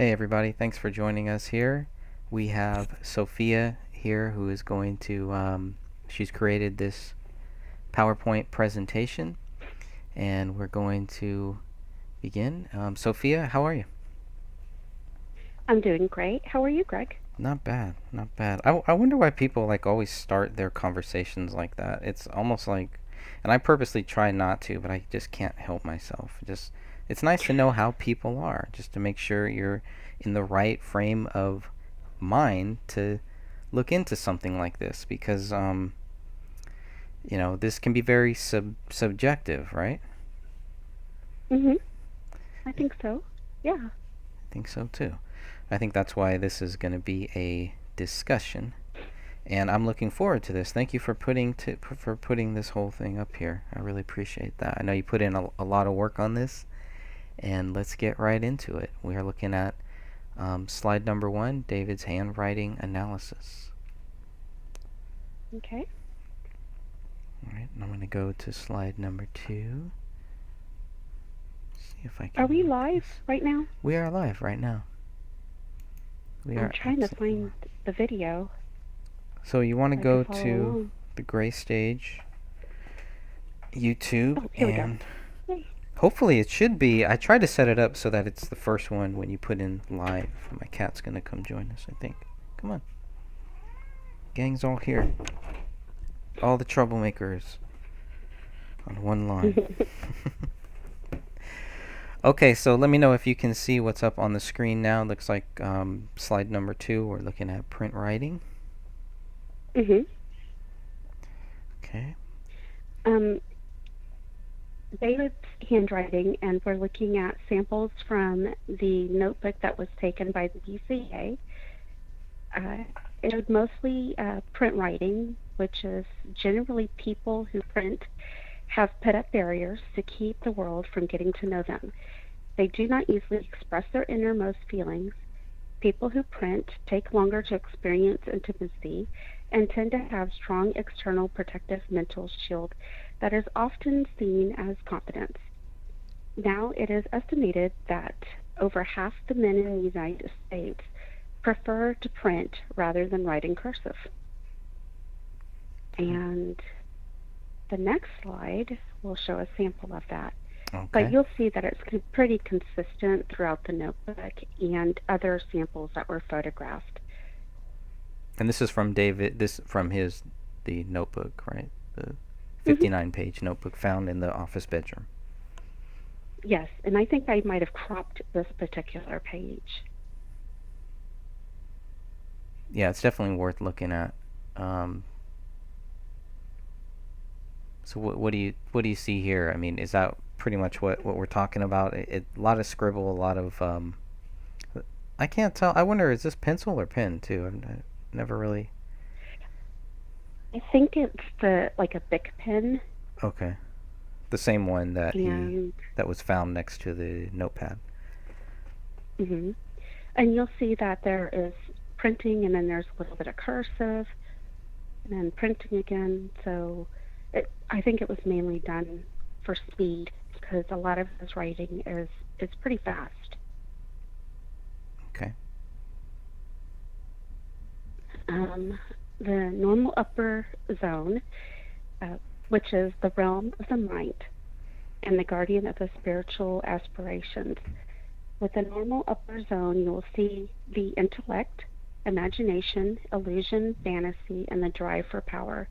Hey everybody, thanks for joining us here. We have Sophia here who is going to, she's created this PowerPoint presentation and we're going to begin. Sophia, how are you? I'm doing great. How are you, Greg? Not bad, not bad. I wonder why people like always start their conversations like that. It's almost like, and I purposely try not to, but I just can't help myself. It's nice to know how people are, just to make sure you're in the right frame of mind to look into something like this because this can be very subjective, right? Mm-hmm. I think so. Yeah. I think so too. I think that's why this is going to be a discussion, and I'm looking forward to this. Thank you for putting this whole thing up here. I really appreciate that. I know you put in a lot of work on this, and let's get right into it. We are looking at slide number 1, David's handwriting analysis. Okay. All right, and I'm going to go to slide number 2. See if I Are we can make live this. right now? We are live right now. We I'm are trying to absolutely find live. the video So you want to so I can go follow to along. the Gray Stage YouTube, Oh, here we go. and Yay. hopefully it should be. I tried to set it up so that it's the first one when you put in live. My cat's going to come join us, I think. Come on. Gang's all here. All the troublemakers on one line. Okay, so let me know if you can see what's up on the screen now. Looks like slide number 2, we're looking at print writing. Mm-hmm. Okay. Um, David's handwriting, and we're looking at samples from the notebook that was taken by the BCA. It was mostly print writing, which is generally people who print have put up barriers to keep the world from getting to know them. They do not easily express their innermost feelings. People who print take longer to experience intimacy and tend to have strong external protective mental shield that is often seen as confidence. Now, it is estimated that over half the men in the United States prefer to print rather than write in cursive. And the next slide will show a sample of that. But Okay. you'll see that it's pretty consistent throughout the notebook and other samples that were photographed. And this is from David, the notebook, right? The Hmm. 59-page notebook found in the office bedroom. Yes, and I think I might have cropped this particular page. Yeah, it's definitely worth looking at. Um, so what do you see here? I mean, is that pretty much what we're talking about? A lot of scribble, a lot of I can't tell. I wonder, is this pencil or pen too? I never really. I think it's the like a Bic pen, Okay, the same one and that was found next to the notepad. hmm and you'll see that there is printing, and then there's a little bit of cursive, and then printing again. So I think it was mainly done for speed because a lot of his writing is pretty fast. Okay. Um, the normal upper zone, uh, which is the realm of the mind and the guardian of the spiritual aspirations. With the normal upper zone, you will see the intellect, imagination, illusion, fantasy, and the drive for power.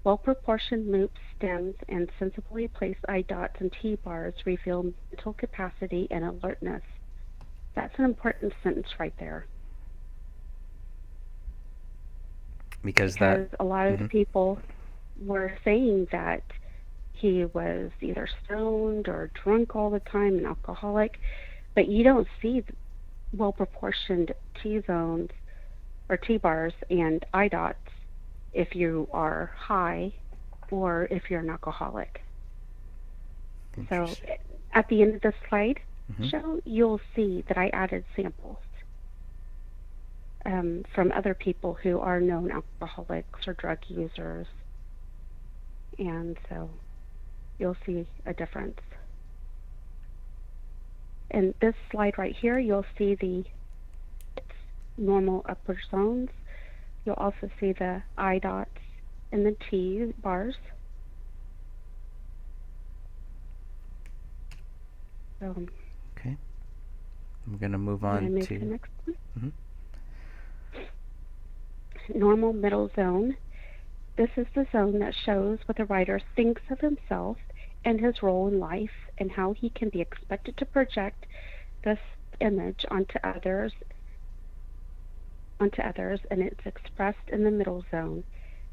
Well proportioned loops, stems, and sensibly placed I dots and T bars reveal mental capacity and alertness. That's an important sentence right there Because that. because a lot of the Hmm. people were saying that he was either stoned or drunk all the time, an alcoholic, but you don't see well proportioned T zones or T bars and I dots if you are high or if you're an alcoholic. So Interesting. at the end of the slide Hmm. show, you'll see that I added samples from other people who are known alcoholics or drug users. And so you'll see a difference. In this slide right here, you'll see the normal upper zones. You'll also see the I dots and the T bars. So, Okay. I'm going to move I'm on gonna move to the next one. Mhm. Normal middle zone. This is the zone that shows what the writer thinks of himself and his role in life and how he can be expected to project this image onto others, and it's expressed in the middle zone.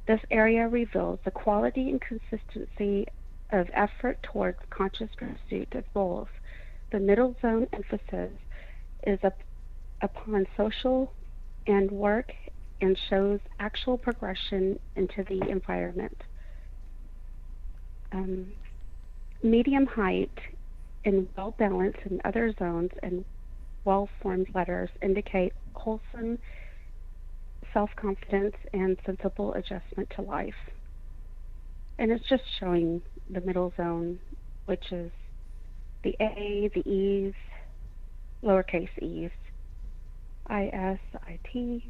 This area reveals the quality and consistency of effort towards conscious pursuit of goals. The middle zone emphasis is upon social and work and shows actual progression into the environment. Medium height and well balanced in other zones and well formed letters indicate wholesome self confidence and sensible adjustment to life. And it's just showing the middle zone, which is the A, the E's, lowercase e's, IS, IT.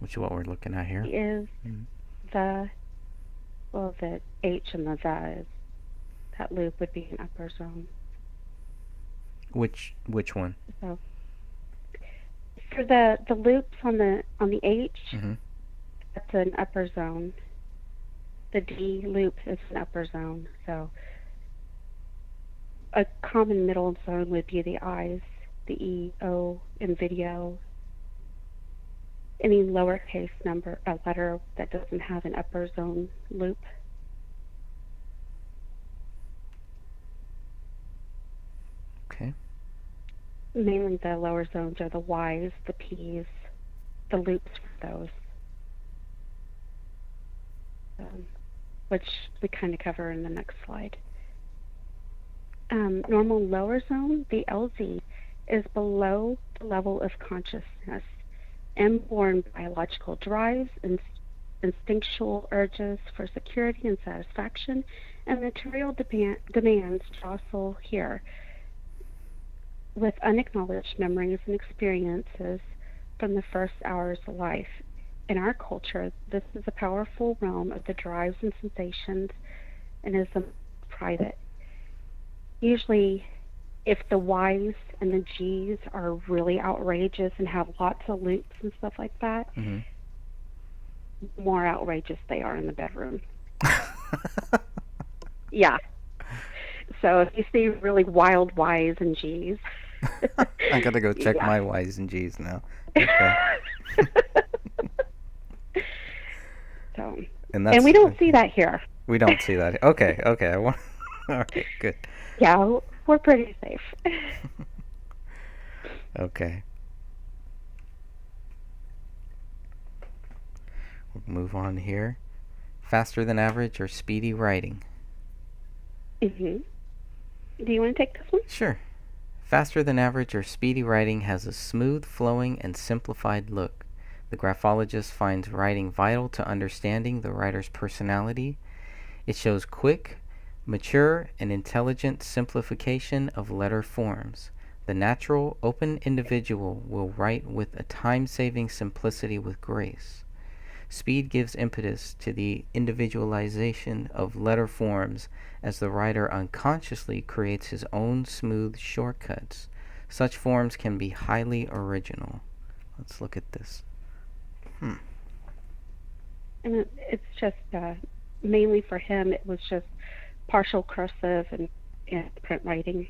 Which is what we're looking at here. Is the H and the is, that loop would be an upper zone. Which one? So for the loops on the H, that's an upper zone. The D loop is an upper zone. So a common middle zone would be the I's, the E, O, in video. Any lowercase letter that doesn't have an upper zone loop. Okay. Mainly the lower zones are the Y's, the P's, the loops for those, which we kind of cover in the next slide. Normal lower zone, the LZ, is below the level of consciousness. Inborn biological drives and instinctual urges for security and satisfaction, and material demands jostle here, with unacknowledged memories and experiences from the first hours of life. In our culture, this is a powerful realm of the drives and sensations and is private. Usually, if the Y's and the G's are really outrageous and have lots of loops and stuff like that, the more outrageous they are in the bedroom. Yeah. So if you see really wild Y's and G's, I gotta go check my Y's and G's now. Okay. So, and we don't see that here. We don't see that. Okay. All right, good. Yeah, we're pretty safe. Okay. We'll move on here. Faster than average or speedy writing? Do you want to take this one? Sure. Faster than average or speedy writing has a smooth, flowing, and simplified look. The graphologist finds writing vital to understanding the writer's personality. It shows quick, mature, and intelligent simplification of letter forms. The natural, open individual will write with a time-saving simplicity with grace. Speed gives impetus to the individualization of letter forms as the writer unconsciously creates his own smooth shortcuts. Such forms can be highly original. Let's look at this. And it's just mainly for him, it was just partial cursive and print writing.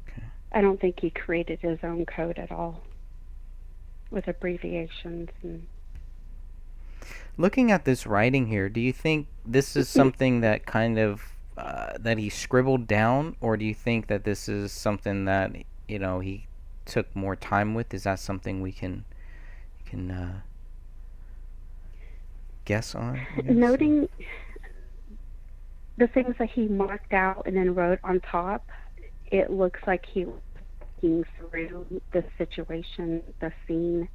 Okay. I don't think he created his own code at all with abbreviations. And looking at this writing here, do you think this is something that kind of that he scribbled down, or do you think that this is something that he took more time with? Is that something we can guess on? Noting the things that he marked out and then wrote on top, it looks like he was thinking through the situation, the scene,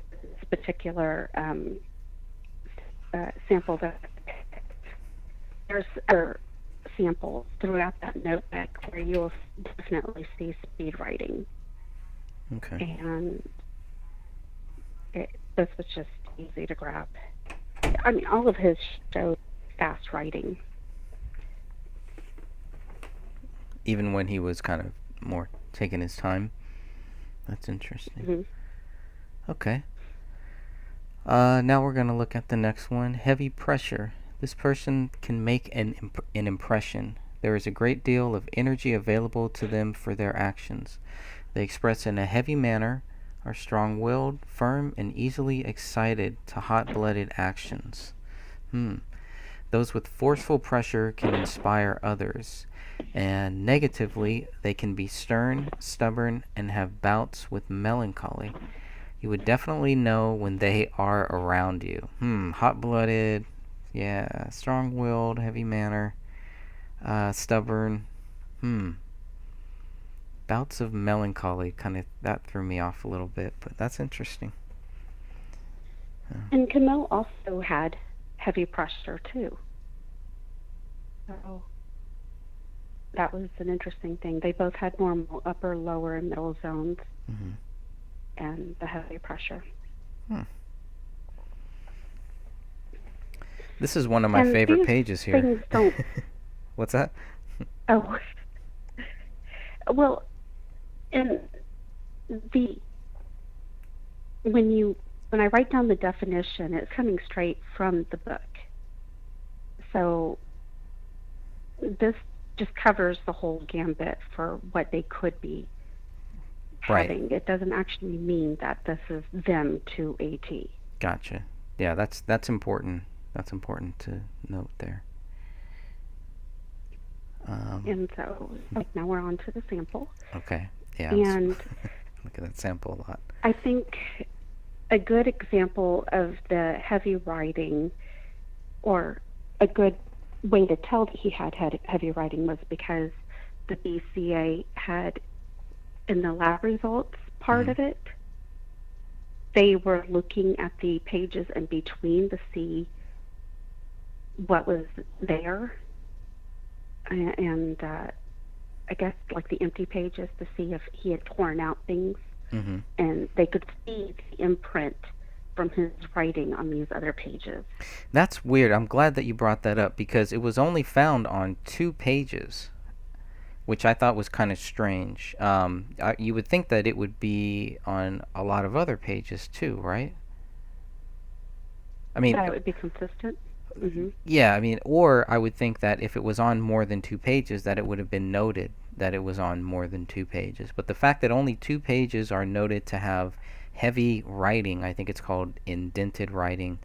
this particular sample that there's other samples throughout that notebook where you'll definitely see speed writing. Okay. And this was just easy to grab. I mean, all of his showed fast writing. Even when he was kind of more taking his time. That's interesting. Mm-hmm. Okay. Now we're going to look at the next one. Heavy pressure. This person can make an impression. There is a great deal of energy available to them for their actions. They express in a heavy manner, are strong-willed, firm, and easily excited to hot-blooded actions. Those with forceful pressure can inspire others. And negatively, they can be stern, stubborn, and have bouts with melancholy. You would definitely know when they are around you. Hot-blooded, yeah, strong-willed, heavy manner, stubborn. Bouts of melancholy, kind of, that threw me off a little bit, but that's interesting. And Camille also had heavy pressure too. So that was an interesting thing. They both had normal upper, lower, and middle zones, and the heavy pressure. This is one of my favorite pages here. Things don't. What's that? Oh, well, and when I write down the definition, it's coming straight from the book. So this just covers the whole gambit for what they could be having. It doesn't actually mean that this is them to a T. Gotcha. Yeah, that's important. That's important to note there. And so now we're on to the sample. Okay. Yeah. And look at that sample a lot. I think a good example of the heavy writing, or a good way to tell that he had heavy writing, was because the BCA had, in the lab results part of it, they were looking at the pages in between to see what was there, and I guess like the empty pages, to see if he had torn out things, and they could see the imprint from his writing on these other pages. That's weird. I'm glad that you brought that up, because it was only found on 2 pages, which I thought was kind of strange. You would think that it would be on a lot of other pages too, right? I mean, that it would be consistent. Yeah, I mean, or I would think that if it was on more than 2 pages, that it would have been noted that it was on more than 2 pages. But the fact that only 2 pages are noted to have heavy writing, I think it's called indented writing.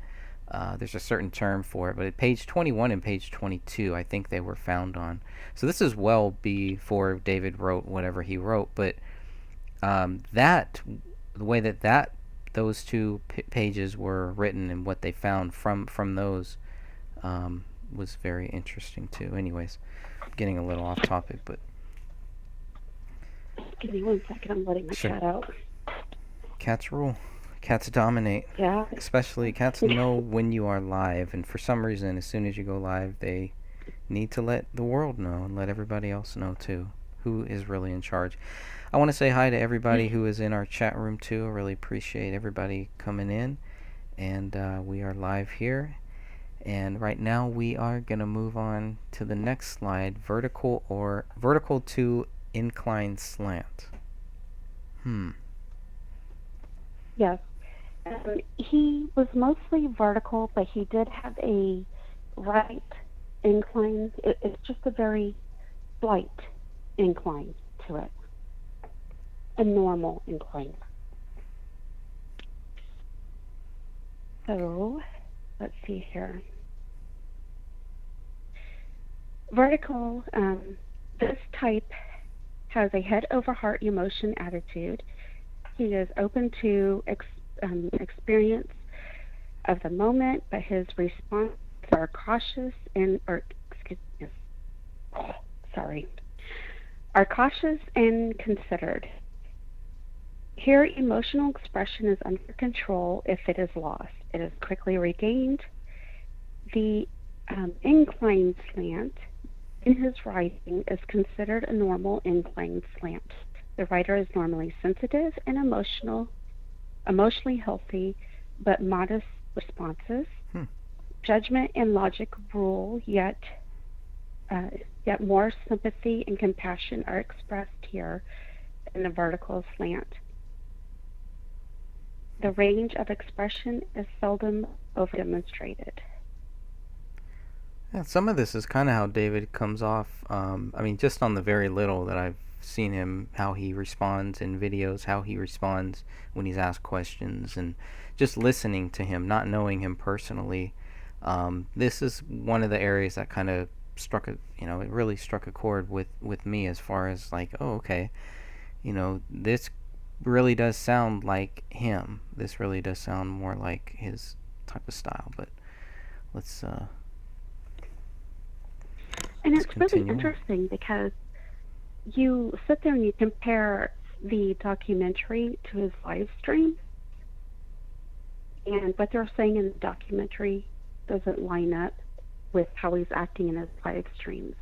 There's a certain term for it, but at page 21 and page 22, I think they were found on. So this is well before David wrote whatever he wrote, but the way that those 2 pages were written and what they found from those was very interesting too. Anyways, I'm getting a little off topic, but give me 1 second. I'm letting my cat out. Cats rule. Cats dominate. Yeah. Especially cats know when you are live, and for some reason, as soon as you go live, they need to let the world know and let everybody else know too who is really in charge. I want to say hi to everybody who is in our chat room too. I really appreciate everybody coming in, and we are live here. And right now we are going to move on to the next slide, vertical to incline slant. Yes. He was mostly vertical, but he did have a right incline. It's just a very slight incline to it. A normal incline. So, let's see here. Vertical, this type has a head over heart emotion attitude. He is open to experience of the moment, but his responses are cautious and considered. Here, emotional expression is under control if it is lost. It is quickly regained. The Incline slant in his writing is considered a normal incline slant. The writer is normally sensitive and emotionally healthy, but modest responses. Hmm. Judgment and logic rule, yet more sympathy and compassion are expressed here in the vertical slant. The range of expression is seldom over demonstrated. Yeah, some of this is kind of how David comes off. I mean, just on the very little that I've seen him, how he responds in videos, how he responds when he's asked questions, and just listening to him, not knowing him personally. This is one of the areas that kind of struck a, it really struck a chord with me as far as like, oh, okay, this really does sound like him. This really does sound more like his type of style. But let's And let's it's really continue on. interesting because you sit there and you compare the documentary to his live stream, and what they're saying in the documentary doesn't line up with how he's acting in his live streams.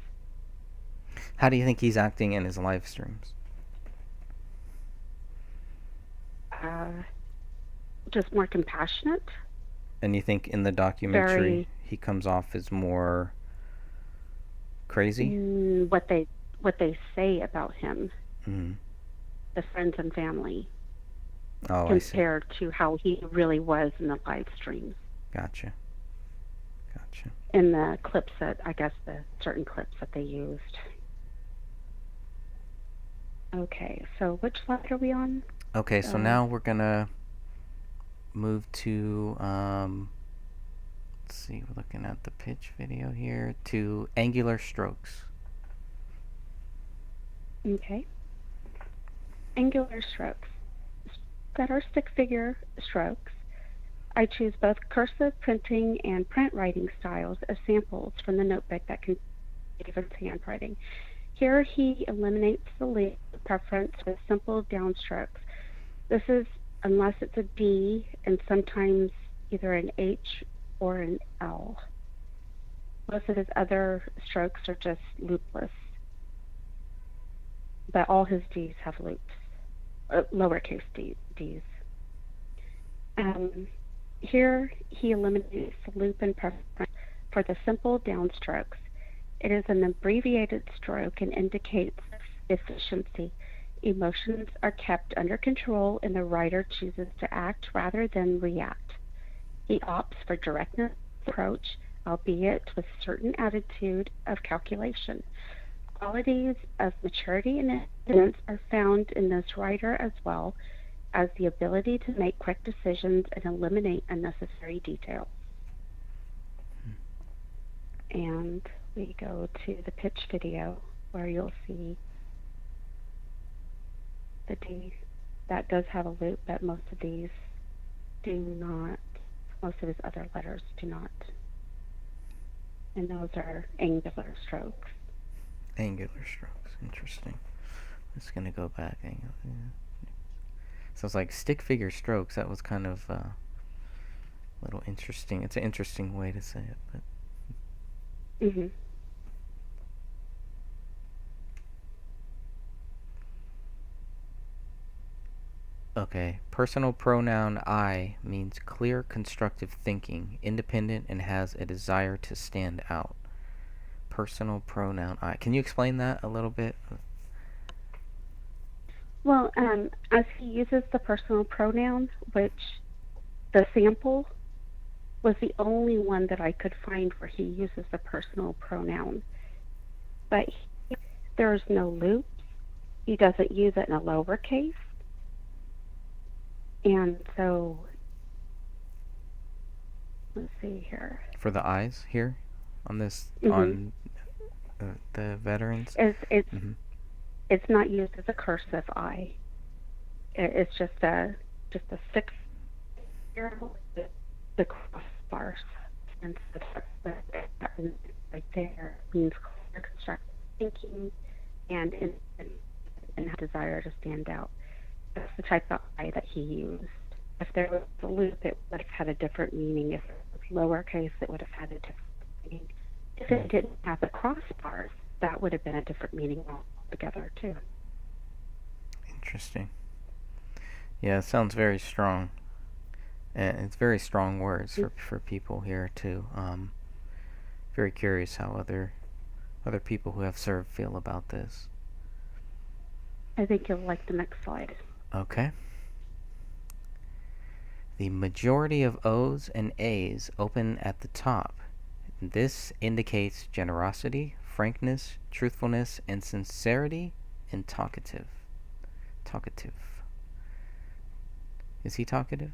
How do you think he's acting in his live streams? Uh, just more compassionate, And you think in the documentary very he comes off as more crazy? what they say about him, Mm. the friends and family, Oh, I see. compared to how he really was in the live streams. Gotcha. Gotcha. In the clips that I guess the certain clips that they used. Okay, so which slide are we on? Okay, so now we're gonna move to let's see, we're looking at the pitch video here, to angular strokes. Okay. Angular strokes. That are stick figure strokes. I choose both cursive printing and print writing styles as samples from the notebook that contains David's handwriting. Here he eliminates the lead preference with simple downstrokes. This is unless it's a D and sometimes either an H or an L. Most of his other strokes are just loopless, but all his D's have loops, lowercase D's. Here he eliminates the loop and preference for the simple downstrokes. It is an abbreviated stroke and indicates efficiency. Emotions are kept under control and the writer chooses to act rather than react. He opts for directness approach, albeit with certain attitude of calculation. Qualities of maturity and independence are found in this writer as well as the ability to make quick decisions and eliminate unnecessary details. And we go to the pitch video where you'll see the D that does have a loop, but most of these do not. Most of his other letters do not. And those are angular strokes. Angular strokes, interesting. I'm just gonna go back. So it's like stick figure strokes. That was kind of a little interesting. It's an interesting way to say it, but. Mhm. Okay, personal pronoun I means clear, constructive thinking, independent, and has a desire to stand out. Personal pronoun I. Can you explain that a little bit? Well, as he uses the personal pronoun, which the sample was the only one that I could find where he uses the personal pronoun. But there's no loops. He doesn't use it in a lowercase. And so, let's see here. For the I's here on this, Mhm. on the veterans? Mhm. It's not used as a cursive I. It's just a 6 the crossbars, and so that right there means clear constructive thinking and a desire to stand out. That's the type of I that he used. If there was a loop, it would have had a different meaning. If it was lowercase, it would have had a different meaning. If it didn't have the crossbars, that would have been a different meaning altogether, too. Interesting. Yeah, it sounds very strong. And it's very strong words for people here too. Very curious how other people who have served feel about this. I think you'll like the next slide. Okay. The majority of O's and A's open at the top. This indicates generosity, frankness, truthfulness, and sincerity, and talkative. Talkative. Is he talkative?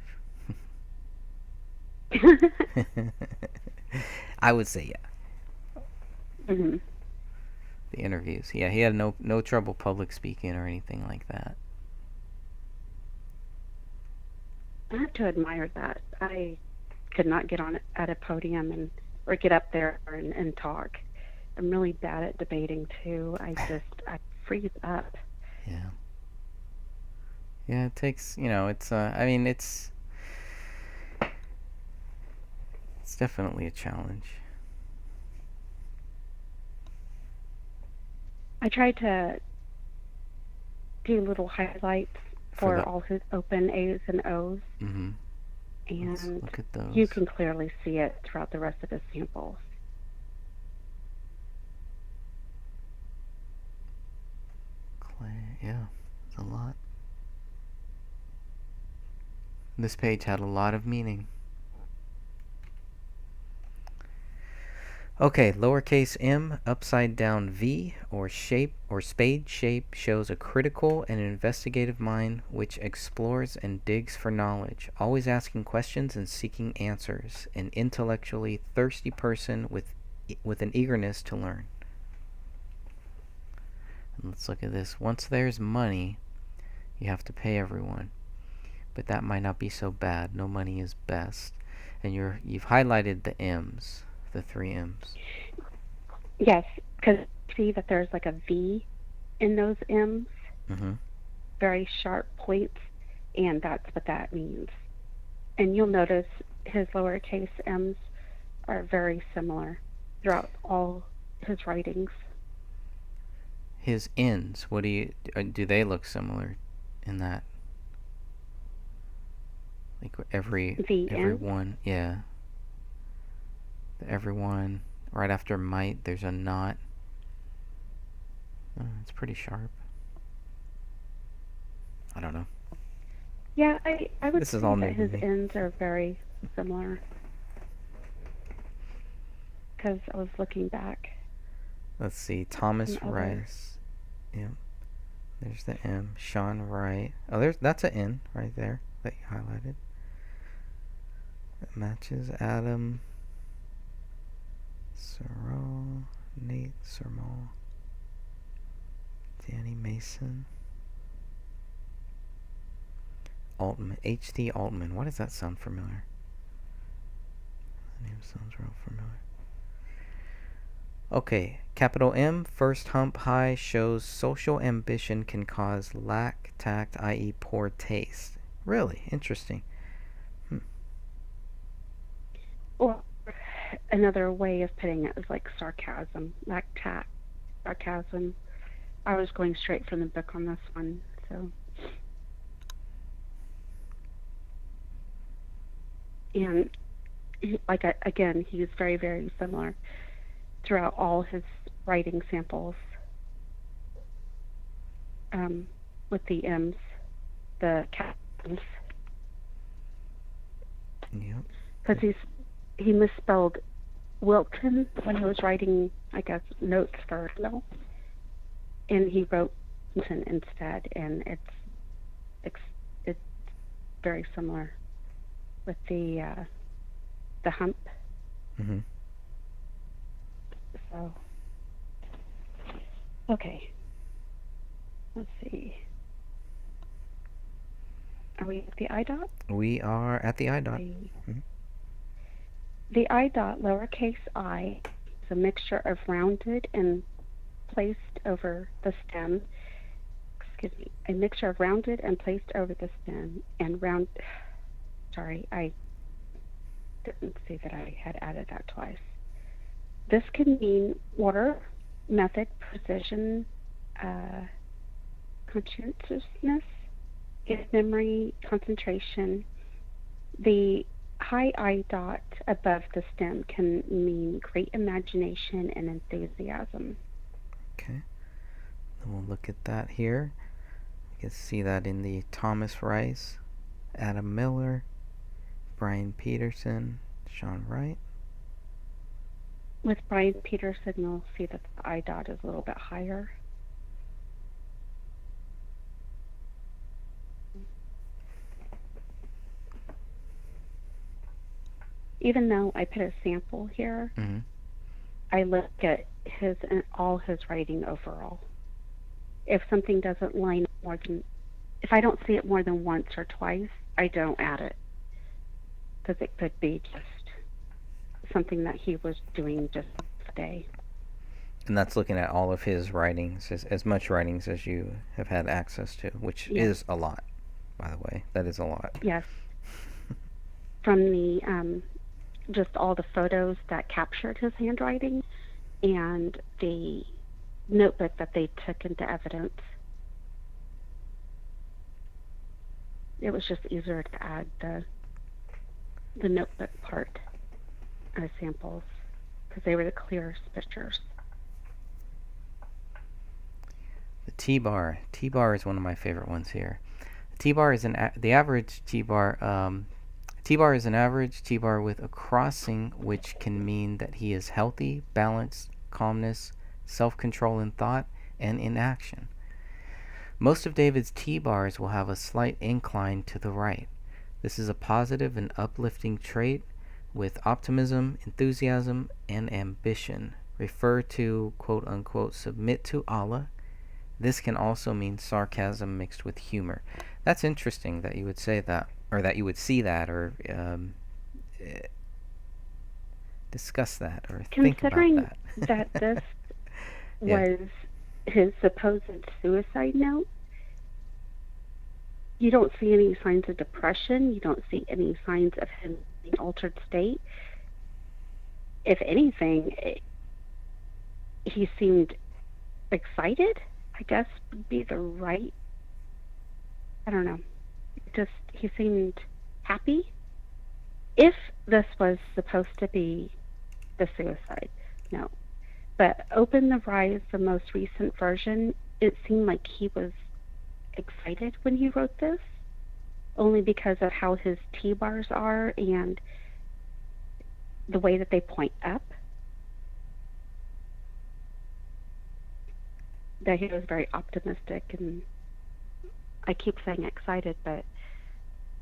I would say yeah. Mm-hmm. The interviews. Yeah, he had no trouble public speaking or anything like that. I have to admire that. I could not get on at a podium or get up there and talk. I'm really bad at debating too. I freeze up. Yeah. Yeah, it takes, it's I mean, it's definitely a challenge. I tried to do little highlights for all his open A's and O's. Mm-hmm. And let's look at those. You can clearly see it throughout the rest of his samples. Yeah, it's a lot. This page had a lot of meaning. Okay, lowercase m, upside down V, or shape, or spade shape, shows a critical and investigative mind which explores and digs for knowledge, always asking questions and seeking answers. An intellectually thirsty person with an eagerness to learn. And let's look at this. Once there's money, you have to pay everyone. But that might not be so bad. No money is best. And you've highlighted the M's. The 3 M's. Yes, because see that there's like a V in those M's. Mm-hmm. Very sharp points, and that's what that means. And you'll notice his lowercase m's are very similar throughout all his writings. His N's, what do they look similar in that? Like every one, yeah. Everyone, right after might, there's a not. It's pretty sharp. I don't know. Yeah, I would say that his new ends are very similar. Because I was looking back. Let's see, Thomas Rice. Yep. There's the M. Sean Wright. Oh, that's an N right there that you highlighted. That matches Adam Searle, Nate Sermall, Danny Mason, Altman, H.D. Altman. Why does that sound familiar? The name sounds real familiar. Okay, capital M, first hump high, shows social ambition can cause lack tact, i.e. poor taste. Really? Interesting. Or another way of putting it is like sarcasm, lack tact, sarcasm. I was going straight from the book on this one, so. And like again, he's very, very similar throughout all his writing samples with the M's, the captains. Yep. Because he misspelled Wilton when he was writing, I guess, notes for no, and he wrote Wilton instead, and it's very similar with the hump. Mm-hmm. So, okay. Let's see. Are we at the I dot? We are at the I dot. The I dot, lowercase I, is a mixture of rounded and placed over the stem. Excuse me. A mixture of rounded and placed over the stem and round. Sorry, I didn't see that I had added that twice. This can mean order, method, precision, conscientiousness, good memory, concentration. The high I dot above the stem can mean great imagination and enthusiasm. Okay. Then we'll look at that here. You can see that in the Thomas Rice, Adam Miller, Brian Peterson, Sean Wright. With Brian Peterson, you'll see that the I dot is a little bit higher. Even though I put a sample here, Mm-hmm. I look at all his writing overall. If something doesn't line up more than, if I don't see it more than once or twice, I don't add it, because it could be just something that he was doing just today. And that's looking at all of his writings, as much writings as you have had access to, which is a lot, by the way. That is a lot. Yes. From the just all the photos that captured his handwriting and the notebook that they took into evidence. It was just easier to add the notebook part as samples because they were the clearest pictures. The T-bar. T-bar is one of my favorite ones here. T-bar is the average T-bar. T-bar is an average T-bar with a crossing, which can mean that he is healthy, balanced, calmness, self-control in thought, and in action. Most of David's T-bars will have a slight incline to the right. This is a positive and uplifting trait with optimism, enthusiasm, and ambition. Refer to, quote-unquote, submit to Allah. This can also mean sarcasm mixed with humor. That's interesting that you would say that, or that you would see that, or discuss that, or think about that. Considering that this was his supposed suicide note, you don't see any signs of depression. You don't see any signs of him in an altered state. If anything, he seemed excited, I guess would be the right, I don't know. Just, he seemed happy. If this was supposed to be the suicide note. But Open the Rise, the most recent version, it seemed like he was excited when he wrote this, only because of how his T-bars are and the way that they point up. That he was very optimistic, and I keep saying excited, but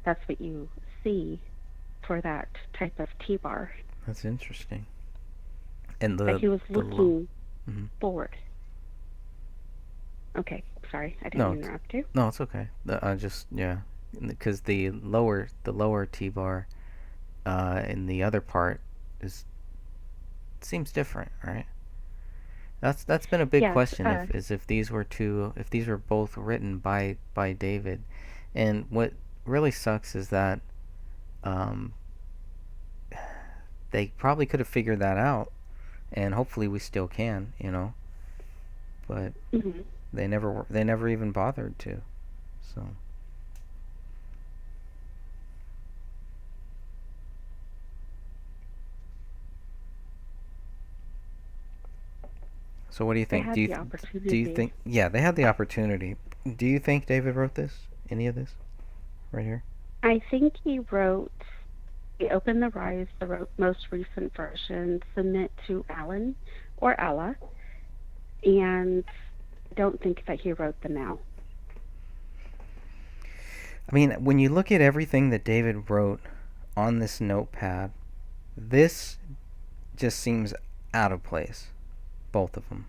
that's what you see for that type of T-bar. That's interesting. And that he was looking forward. Okay, sorry, I didn't interrupt you. No, it's okay. Because the lower T-bar in the other part seems different, right? That's been a big question. If these were both written by David, and what really sucks is that they probably could have figured that out, and hopefully we still can, but they never even bothered to. So what do you think? Do you think? Yeah, they had the opportunity. Do you think David wrote this? Any of this, right here? I think he wrote the Open the Rise, the most recent version, Submit to Alan or Allah, and I don't think that he wrote them out. I mean, when you look at everything that David wrote on this notepad, this just seems out of place. Both of them.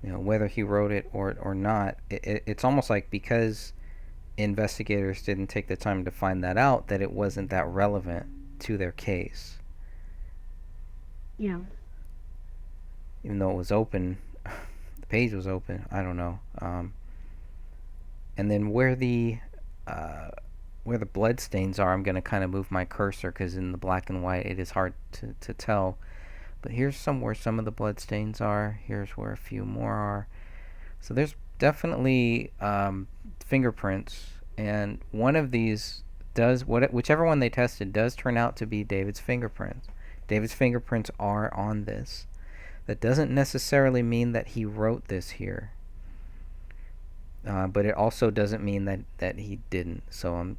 Whether he wrote it or not, it's almost like because investigators didn't take the time to find that out, that it wasn't that relevant to their case. Yeah. Even though it was open, the page was open. I don't know. And then where the blood stains are, I'm going to kind of move my cursor because in the black and white it is hard to tell. but here's where some of the blood stains are. Here's where a few more are. So there's definitely fingerprints, and one of these whichever one they tested does turn out to be David's fingerprints. David's fingerprints are on this. That doesn't necessarily mean that he wrote this here. But it also doesn't mean that he didn't. So I'm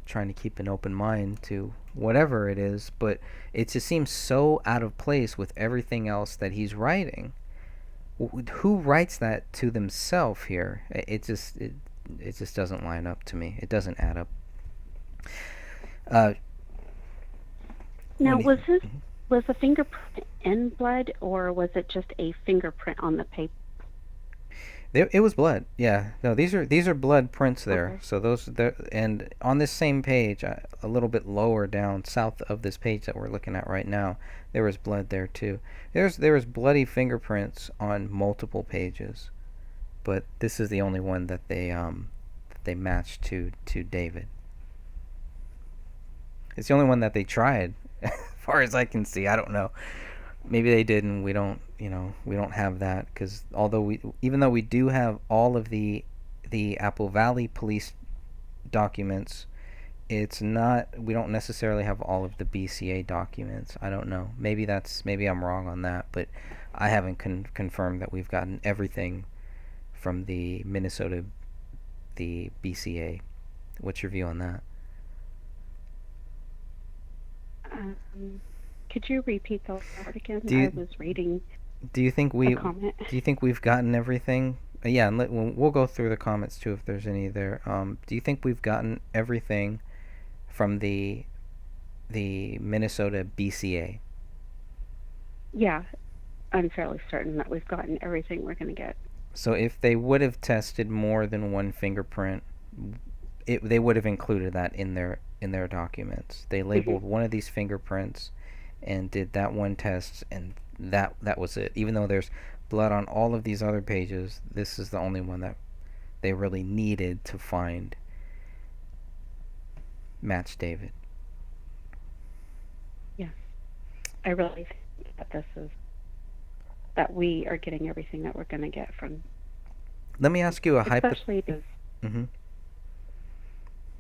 trying to keep an open mind to whatever it is, but it just seems so out of place with everything else that he's writing. Who writes that to themselves here? It just doesn't line up to me. It doesn't add up. Now, was the fingerprint in blood, or was it just a fingerprint on the paper? It was blood. Yeah. No, these are blood prints there. Okay. So those there, and on this same page, a little bit lower down, south of this page that we're looking at right now, there was blood there too. There was bloody fingerprints on multiple pages, but this is the only one that they matched to David. It's the only one that they tried, as far as I can see. I don't know. Maybe they did, and we don't have that, because even though we do have all of the Apple Valley police documents, we don't necessarily have all of the BCA documents. I don't know. Maybe I'm wrong on that, but I haven't confirmed that we've gotten everything from the Minnesota, the BCA. What's your view on that? Could you repeat the word again? I was reading. Do you think comment. Do you think we've gotten everything? Yeah, and we'll go through the comments too if there's any there. Do you think we've gotten everything from the Minnesota BCA? Yeah, I'm fairly certain that we've gotten everything we're going to get. So if they would have tested more than one fingerprint, they would have included that in their documents. They labeled one of these fingerprints and did that one test, and that was it. Even though there's blood on all of these other pages, this is the only one that they really needed to find match David. Yes. I really think that we are getting everything that we're going to get from. Let me ask you a hypothetical.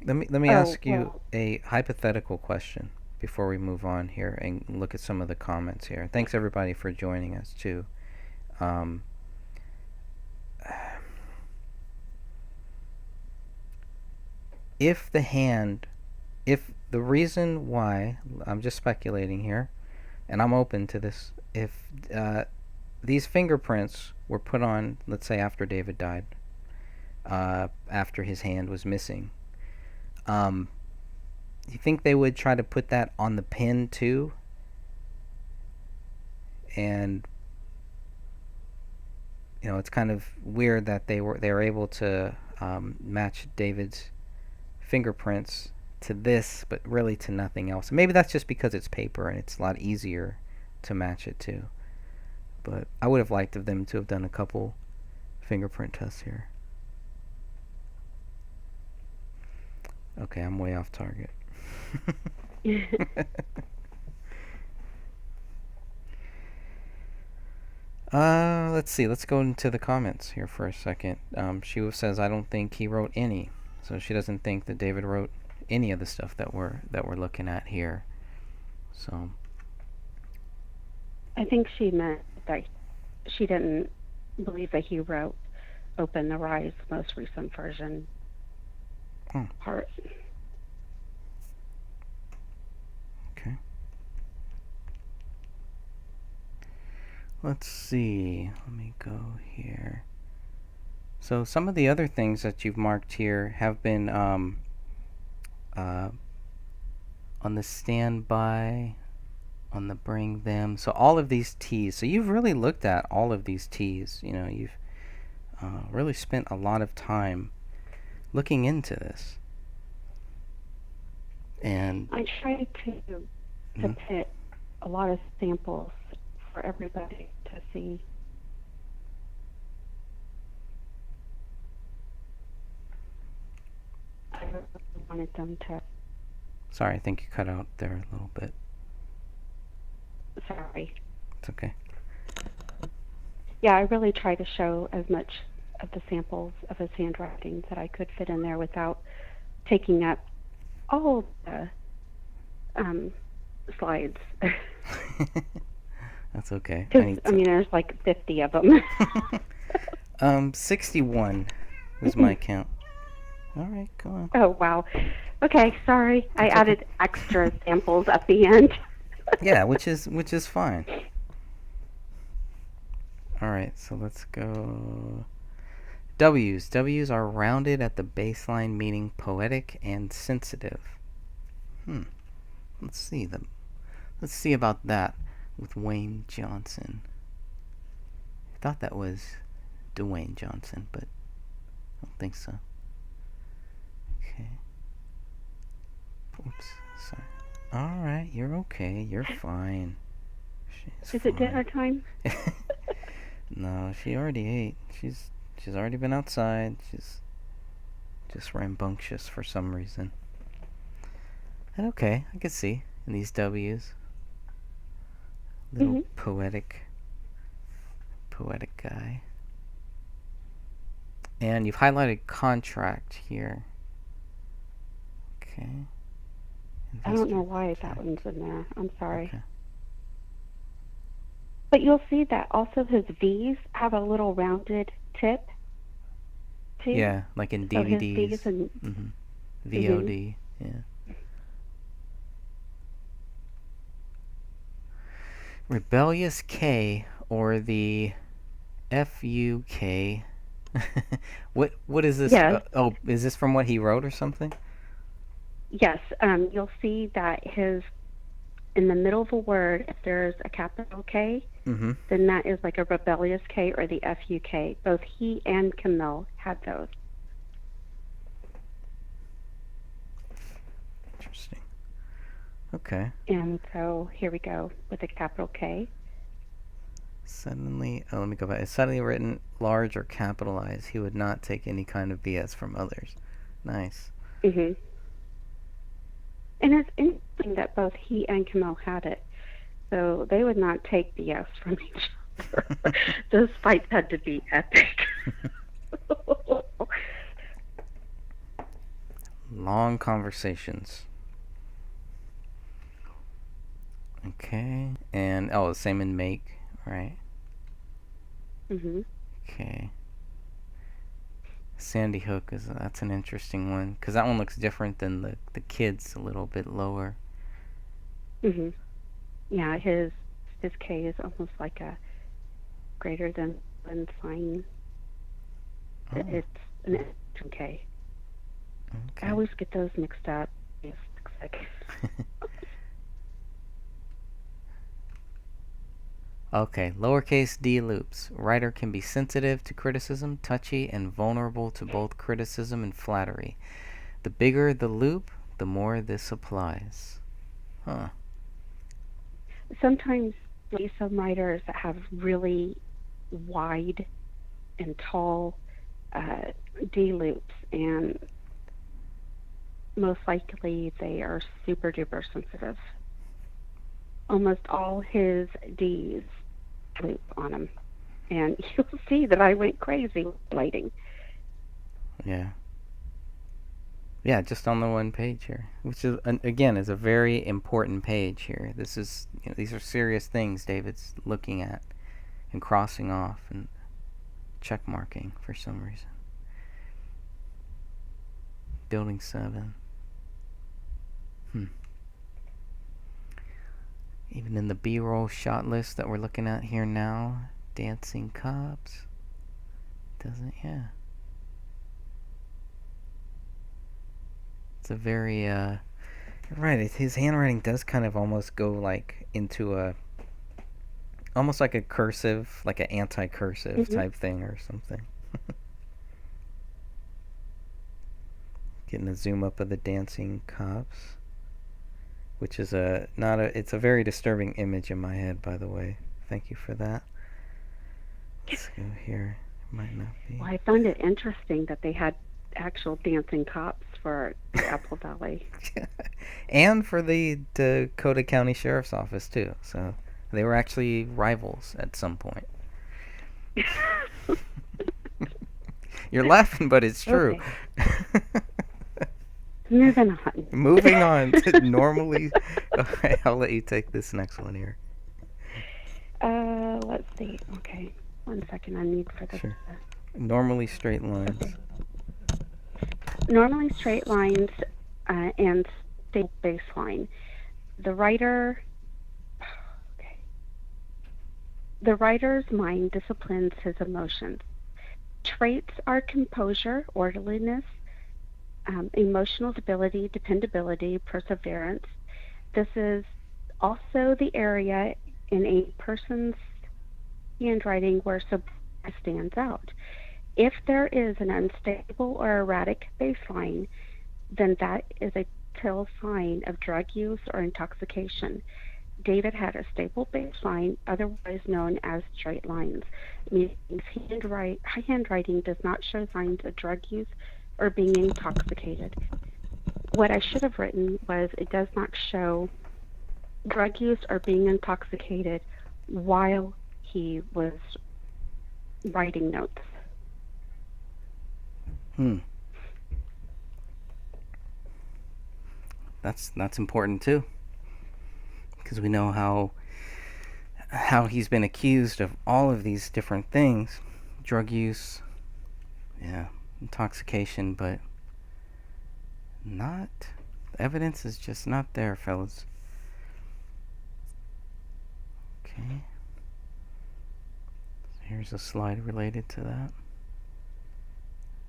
Let me ask you a hypothetical question before we move on here and look at some of the comments here. Thanks everybody for joining us too. If the reason why, I'm just speculating here, and I'm open to this, if these fingerprints were put on, let's say after David died, after his hand was missing, you think they would try to put that on the pin too? And it's kind of weird that they were able to match David's fingerprints to this, but really to nothing else. Maybe that's just because it's paper and it's a lot easier to match it to. But I would have liked of them to have done a couple fingerprint tests here. Okay, I'm way off target. Let's see. Let's go into the comments here for a second. She says, "I don't think he wrote any," so she doesn't think that David wrote any of the stuff that we're looking at here. So I think she meant that she didn't believe that he wrote "Open the Rise" most recent version part. Okay. Let's see. Let me go here. So some of the other things that you've marked here have been on the standby, on the bring them. So all of these T's. So you've really looked at all of these T's. You've really spent a lot of time looking into this. And I tried to pit a lot of samples for everybody to see. I really wanted them to. Sorry, I think you cut out there a little bit. Sorry. It's okay. Yeah, I really try to show as much of the samples of his handwriting that I could fit in there without taking up all the slides. That's okay. I Because, need I to. mean, there's like 50 of them. 61 is my count. All right, go on. Oh, wow. Okay, sorry. I That's okay. added extra samples at the end. Yeah, which is fine. All right, so let's go. W's. W's are rounded at the baseline, meaning poetic and sensitive. Let's see them. Let's see about that with Wayne Johnson. I thought that was Dwayne Johnson, but I don't think so. Okay. Oops, sorry. All right, you're okay. You're fine. She's Is it dinner time? No, she already ate. She's already been outside. She's just rambunctious for some reason. And okay, I can see in these W's. Little poetic guy. And you've highlighted contract here. Okay. I don't know why that one's in there. I'm sorry. Okay. But you'll see that also his V's have a little rounded tip, too. Yeah, like in So his DVDs. V's and VOD, yeah. Rebellious K, or the FUK. What is this? Yes. Oh, is this from what he wrote or something? Yes, you'll see that in the middle of a word, if there's a capital K, then that is like a rebellious K or the FUK. Both he and Camille had those. Interesting. Okay. And so here we go with a capital K. Suddenly, let me go back. It's suddenly written large or capitalized. He would not take any kind of BS from others. Nice. And it's interesting that both he and Camille had it. So they would not take BS from each other. Those fights had to be epic. Long conversations. Okay. And, the same in make, right? Okay. Sandy Hook that's an interesting one, because that one looks different than the kids, a little bit lower. Yeah, his K is almost like a greater than sign. It's an extra K. Okay. I always get those mixed up. It looks like. Okay, lowercase d loops. Writer can be sensitive to criticism, touchy, and vulnerable to both criticism and flattery. The bigger the loop, the more this applies. Huh. Sometimes some writers that have really wide and tall D loops, and most likely they are super duper sensitive. Almost all his D's loop on them, and you'll see that I went crazy with lighting. Yeah, just on the one page here, which is again is a very important page here. This is these are serious things David's looking at and crossing off and check marking for some reason. Building 7. Even in the B-roll shot list that we're looking at here now, dancing cops. Doesn't, yeah. It's a very, you're right, his handwriting does kind of almost go like into almost like a cursive, like an anti-cursive type thing or something. Getting a zoom up of the dancing cops. Which is it's a very disturbing image in my head, by the way. Thank you for that. Let's go here. It might not be. Well, I found it interesting that they had actual dancing cops for the Apple Valley. And for the Dakota County Sheriff's Office, too. So They were actually rivals at some point. You're laughing, but it's true. Okay. Moving on. Moving on to normally. Okay, I'll let you take this next one here. Let's see. Okay, 1 second. I need for this. Sure. Normally straight lines. Okay. Normally straight lines and stable baseline. The writer. Okay. The writer's mind disciplines his emotions. Traits are composure, orderliness, emotional stability, dependability, perseverance. This is also the area in a person's handwriting where sobriety stands out. If there is an unstable or erratic baseline, then that is a telltale sign of drug use or intoxication. David had a stable baseline, otherwise known as straight lines, meaning handwriting does not show signs of drug use or being intoxicated. What I should have written was it does not show drug use or being intoxicated while he was writing notes. That's important too, because we know how he's been accused of all of these different things, drug use, intoxication, but not, the evidence is just not there, fellas. Okay, so here's a slide related to that.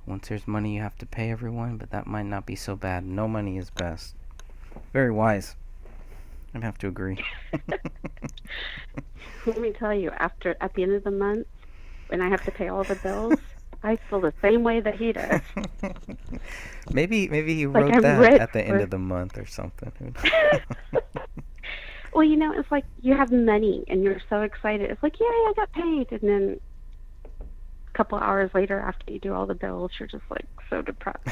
Once there's money, you have to pay everyone, but that might not be so bad. No money is best. Very wise. I'd have to agree. Let me tell you, at the end of the month, when I have to pay all the bills, I feel the same way that he does. Maybe he wrote that at the end of the month or something. Well, it's like you have money and you're so excited. It's like, yay, I got paid. And then a couple hours later, after you do all the bills, you're just like so depressed.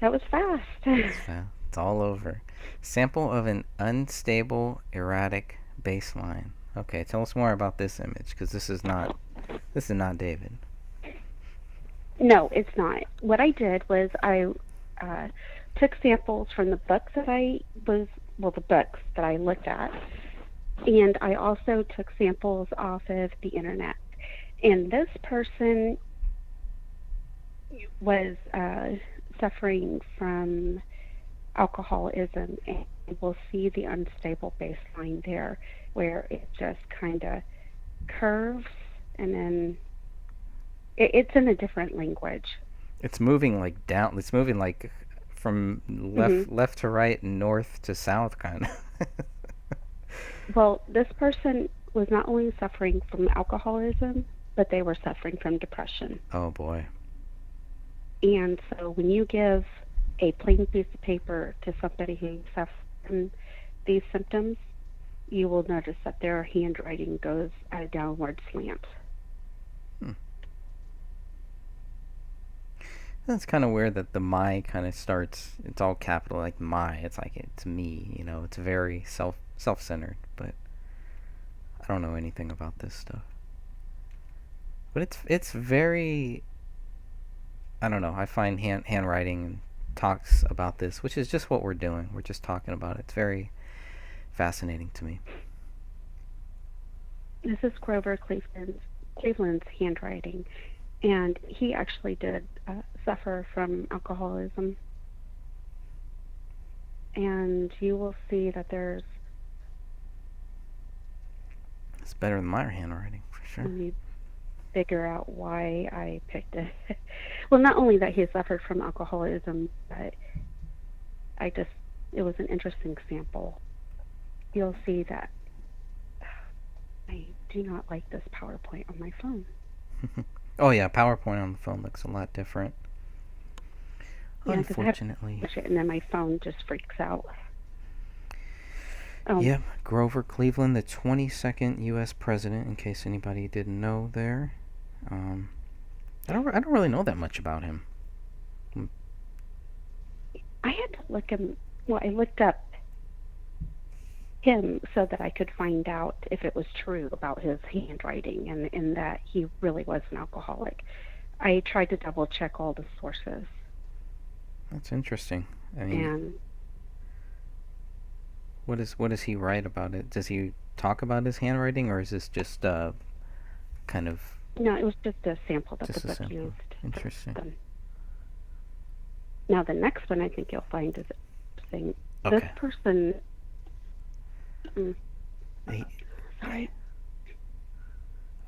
That was fast. It's all over. Sample of an unstable, erratic baseline. Okay, tell us more about this image, because this is not David. No, it's not. What I did was I took samples from the books that the books that I looked at, and I also took samples off of the internet. And this person was suffering from alcoholism, and we'll see the unstable baseline there, where it just kind of curves, and then it's in a different language. It's moving like down. It's moving like from left to right and north to south, kind of. Well, this person was not only suffering from alcoholism, but they were suffering from depression. Oh boy. And so when you give a plain piece of paper to somebody who suffers from these symptoms, you will notice that their handwriting goes at a downward slant. That's kind of weird that the my kind of starts, it's all capital, like my. It's like it's me, it's very self-centered, but I don't know anything about this stuff. But it's very, I don't know, I find handwriting and talks about this, which is just what we're doing. We're just talking about it. It's very fascinating to me. This is Grover Cleveland's handwriting, and he actually did suffer from alcoholism. And you will see that there's... It's better than my handwriting, for sure. Let me figure out why I picked it. Well, not only that he suffered from alcoholism, but it was an interesting sample. You'll see that I do not like this PowerPoint on my phone. Oh yeah, PowerPoint on the phone looks a lot different. Yeah, unfortunately. And then my phone just freaks out. Oh. Yep, Grover Cleveland, the 22nd U.S. president, in case anybody didn't know there. I don't really know that much about him. I had to look him. Well, I looked up him so that I could find out if it was true about his handwriting and that he really was an alcoholic. I tried to double check all the sources. That's interesting. I mean, And what does he write about it? Does he talk about his handwriting, or is this just kind of no, it was just a sample that the just a book sample? used. Interesting. Now, the next one I think you'll find is interesting. This Okay. person, He, sorry,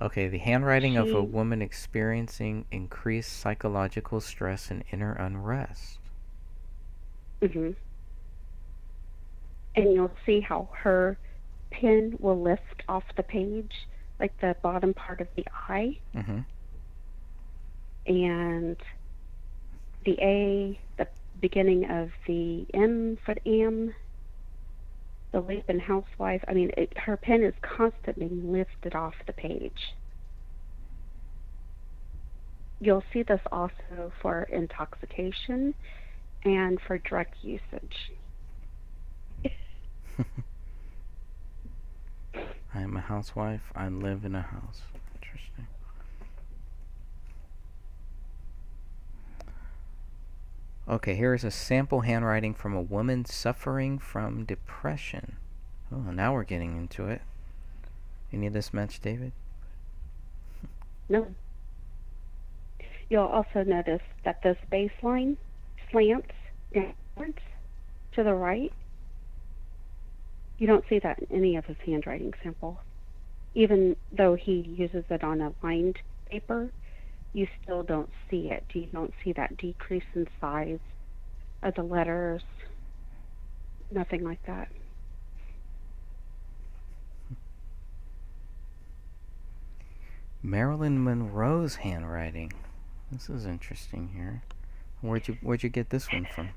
okay, the handwriting of a she, woman experiencing increased psychological stress and inner unrest. and you'll see how her pen will lift off the page, like the bottom part of the I, Mm-hmm. and the A, the beginning of the M for the am, the leap and housewife. I mean, her pen is constantly lifted off the page. You'll see this also for intoxication and for drug usage. I am a housewife. I live in a house. Interesting. Okay, here is a sample handwriting from a woman suffering from depression. Oh, now we're getting into it. Any of this match, David? No. You'll also notice that this baseline slants downwards to the right. You don't see that in any of his handwriting samples. Even though he uses it on a lined paper, you still don't see it. You don't see that decrease in size of the letters, nothing like that. Marilyn Monroe's handwriting. This is interesting here. Where'd you get this one from?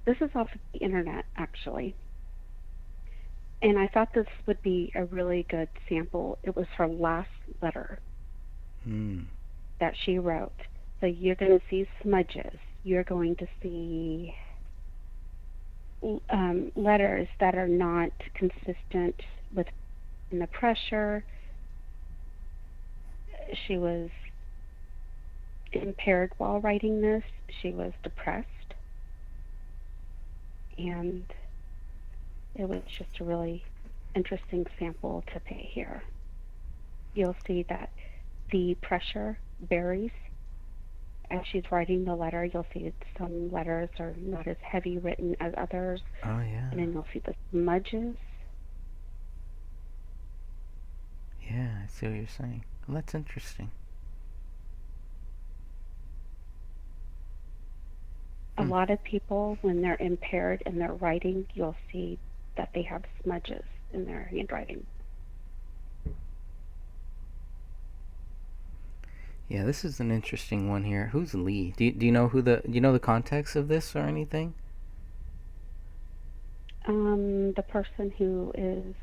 This is off of the internet, actually. And I thought this would be a really good sample. It was her last letter that she wrote. So you're going to see smudges. You're going to see letters that are not consistent with the pressure. She was impaired while writing this. She was depressed. And it was just a really interesting sample to pay here. You'll see that the pressure varies as she's writing the letter. You'll see some letters are not as heavy written as others. Oh, yeah. And then you'll see the smudges. Yeah, I see what you're saying. Well, that's interesting. A lot of people, when they're impaired in their writing, you'll see that they have smudges in their handwriting. Yeah, this is an interesting one here. Who's Lee? Do you know do you know the context of this or anything? The person who is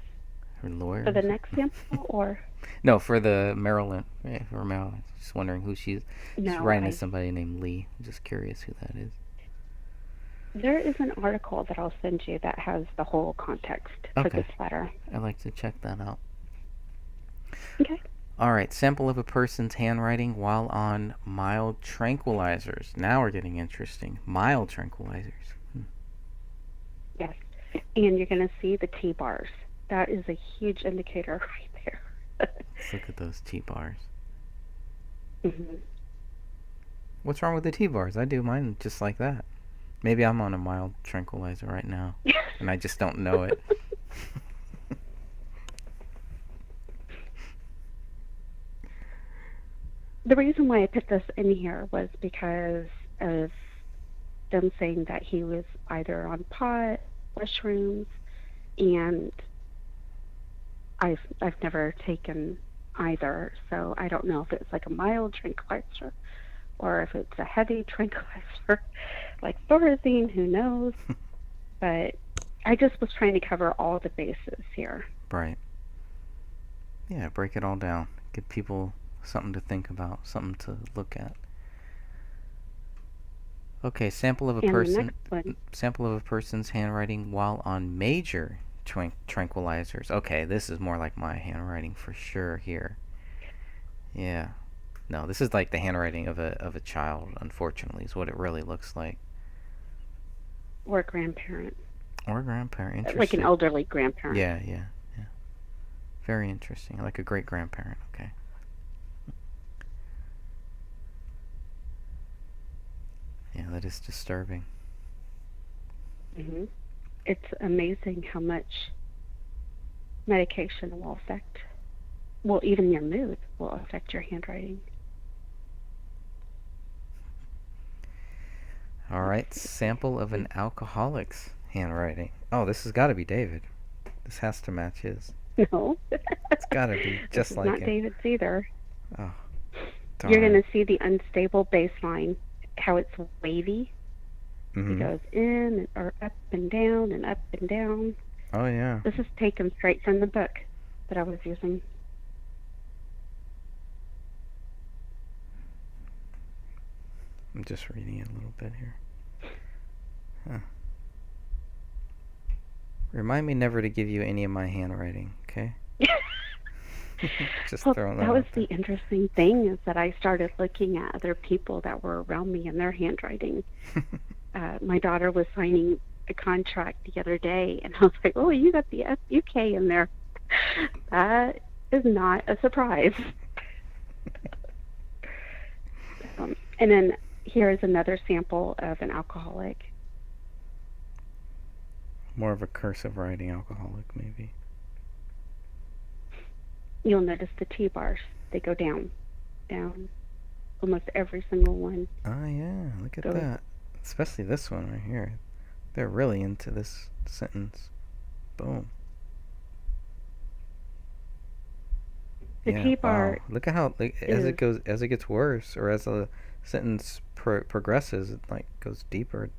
Her lawyer? for the next sample, or No, for the Maryland. Yeah, for Maryland. Just wondering who she's. no? She's writing to somebody named Lee. I'm just curious who that is. There is an article that I'll send you that has the whole context for this letter. I'd like to check that out. Okay. All right, sample of a person's handwriting while on mild tranquilizers. Now we're getting interesting. Mild tranquilizers. Yes. And you're going to see the T-bars. That is a huge indicator right there. Let's look at those T-bars. Mm-hmm. What's wrong with the T-bars? I do mine just like that. Maybe I'm on a mild tranquilizer right now, and I just don't know it. The reason why I put this in here was because of them saying that he was either on pot, mushrooms, and I've never taken either, so I don't know if it's like a mild tranquilizer or if it's a heavy tranquilizer like Thorazine, who knows. But I just was trying to cover all the bases here. Right. Yeah, break it all down. Give people something to think about, something to look at. Okay, And the next one, sample of a person's handwriting while on major tranquilizers. Okay, this is more like my handwriting for sure here. Yeah. No, this is like the handwriting of a child, unfortunately, is what it really looks like. or grandparent, Or grandparent. like an Interesting. elderly grandparent. Yeah, yeah, yeah. Very interesting. Like a great grandparent. Okay. Yeah, that is disturbing. Hmm. It's amazing how much medication will affect, well, even your mood will affect your handwriting. All Let's right, sample of an see. alcoholic's handwriting. Oh, this has got to be David. This has to match his. No, It's got to be this just is like not him. David's either. Oh, You're going darn. to see the unstable baseline, how it's wavy. It Mhm. goes in or up and down and up and down. Oh yeah. This is taken straight from the book that I was using. I'm just reading it a little bit here. Huh. Remind me never to give you any of my handwriting, okay? Just Well, throwing that that was out the there. interesting thing is that I started looking at other people that were around me and their handwriting. My daughter was signing a contract the other day, and I was like, "Oh, you got the FUK in there." That is not a surprise. And then here is another sample of an alcoholic. More of a cursive writing alcoholic, maybe. You'll notice the T bars; they go down, down. Almost every single one Ah, yeah. Look at goes. that. Especially this one right here. They're really into this sentence. Boom. The Yeah. T Wow. bar Look at how is as it gets worse, or as the sentence progresses, it like goes deeper.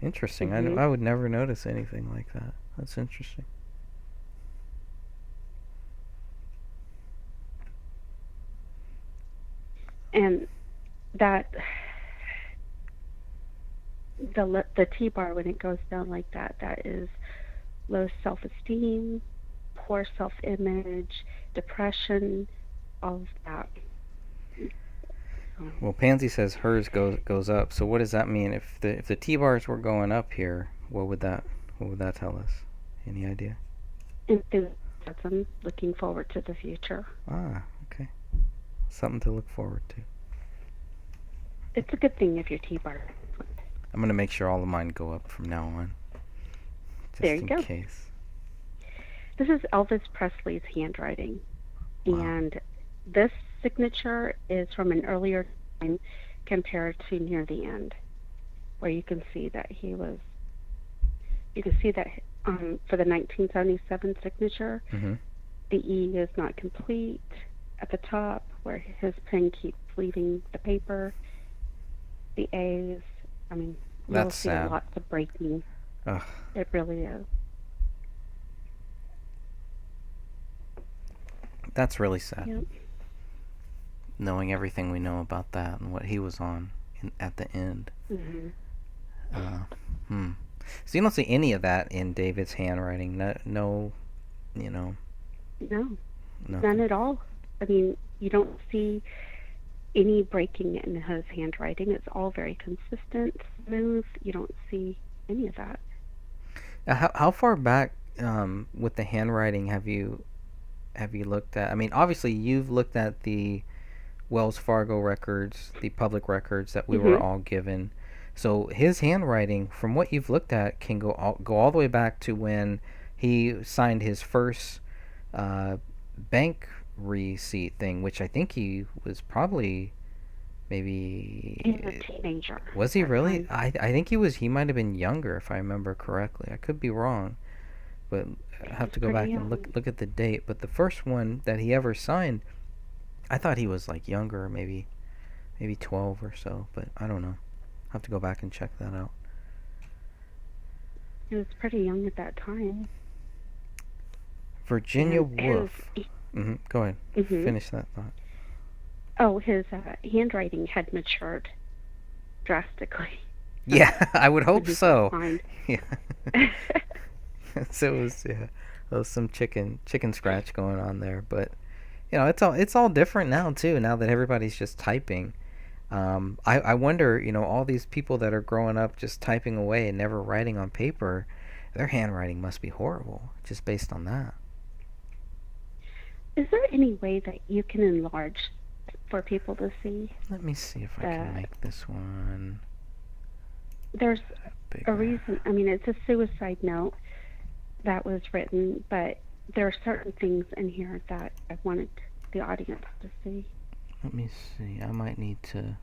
Interesting. hmm I would never notice anything like that. That's interesting. and that the T bar when it goes down like that, that is low self-esteem, poor self-image, depression, all of that. So Well, Pansy says hers goes up. So what does that mean? If the T bars were going up here, what would that tell us? Any idea? enthusiasm, looking forward to the future. Ah, okay. Something to look forward to. It's a good thing if your T bar. I'm gonna make sure all of mine go up from now on, There just you in go. case. This is Elvis Presley's handwriting, Wow. and this signature is from an earlier time compared to near the end, where you can see that you can see that for the 1977 signature, Mhm. the E is not complete at the top, where his pen keeps leaving the paper. The A's, I mean, you'll That's see sad. lots of breaking. Ugh. It really is. That's really sad. Yep. Knowing everything we know about that and what he was on at the end. hmm Uh, hmm. So you don't see any of that in David's handwriting. No, no, you know, No, none nothing. at all. I mean, you don't see any breaking in his handwriting. It's all very consistent, smooth. You don't see any of that. How far back with the handwriting have you looked at? I mean, obviously you've looked at the Wells Fargo records, the public records that we were hmm all given. So his handwriting, from what you've looked at, can go all the way back to when he signed his first uh, bank receipt thing, which I think he was probably He's a maybe. teenager Was at he that really? time. I think he might have been younger if I remember correctly. I could be wrong, but I have He's to go pretty back and young. look at the date. But the first one that he ever signed, I thought he was like younger, maybe 12 or so, but I don't know. I'll have to go back and check that out. He was pretty young at that time. Virginia And his, Woolf. Go ahead. hmm Finish that thought. oh, his handwriting had matured drastically. Yeah, I would hope He could so. find. Yeah. So it was, yeah, there was some chicken scratch going on there, but it's all different now too. Now that everybody's just typing, I wonder, all these people that are growing up just typing away and never writing on paper, their handwriting must be horrible just based on that. Is there any way that you can enlarge for people to see? Let me see if I can make this one There's bigger. a reason. I mean, it's a suicide note that was written, but there are certain things in here that I wanted the audience to see. Let me see. I might need to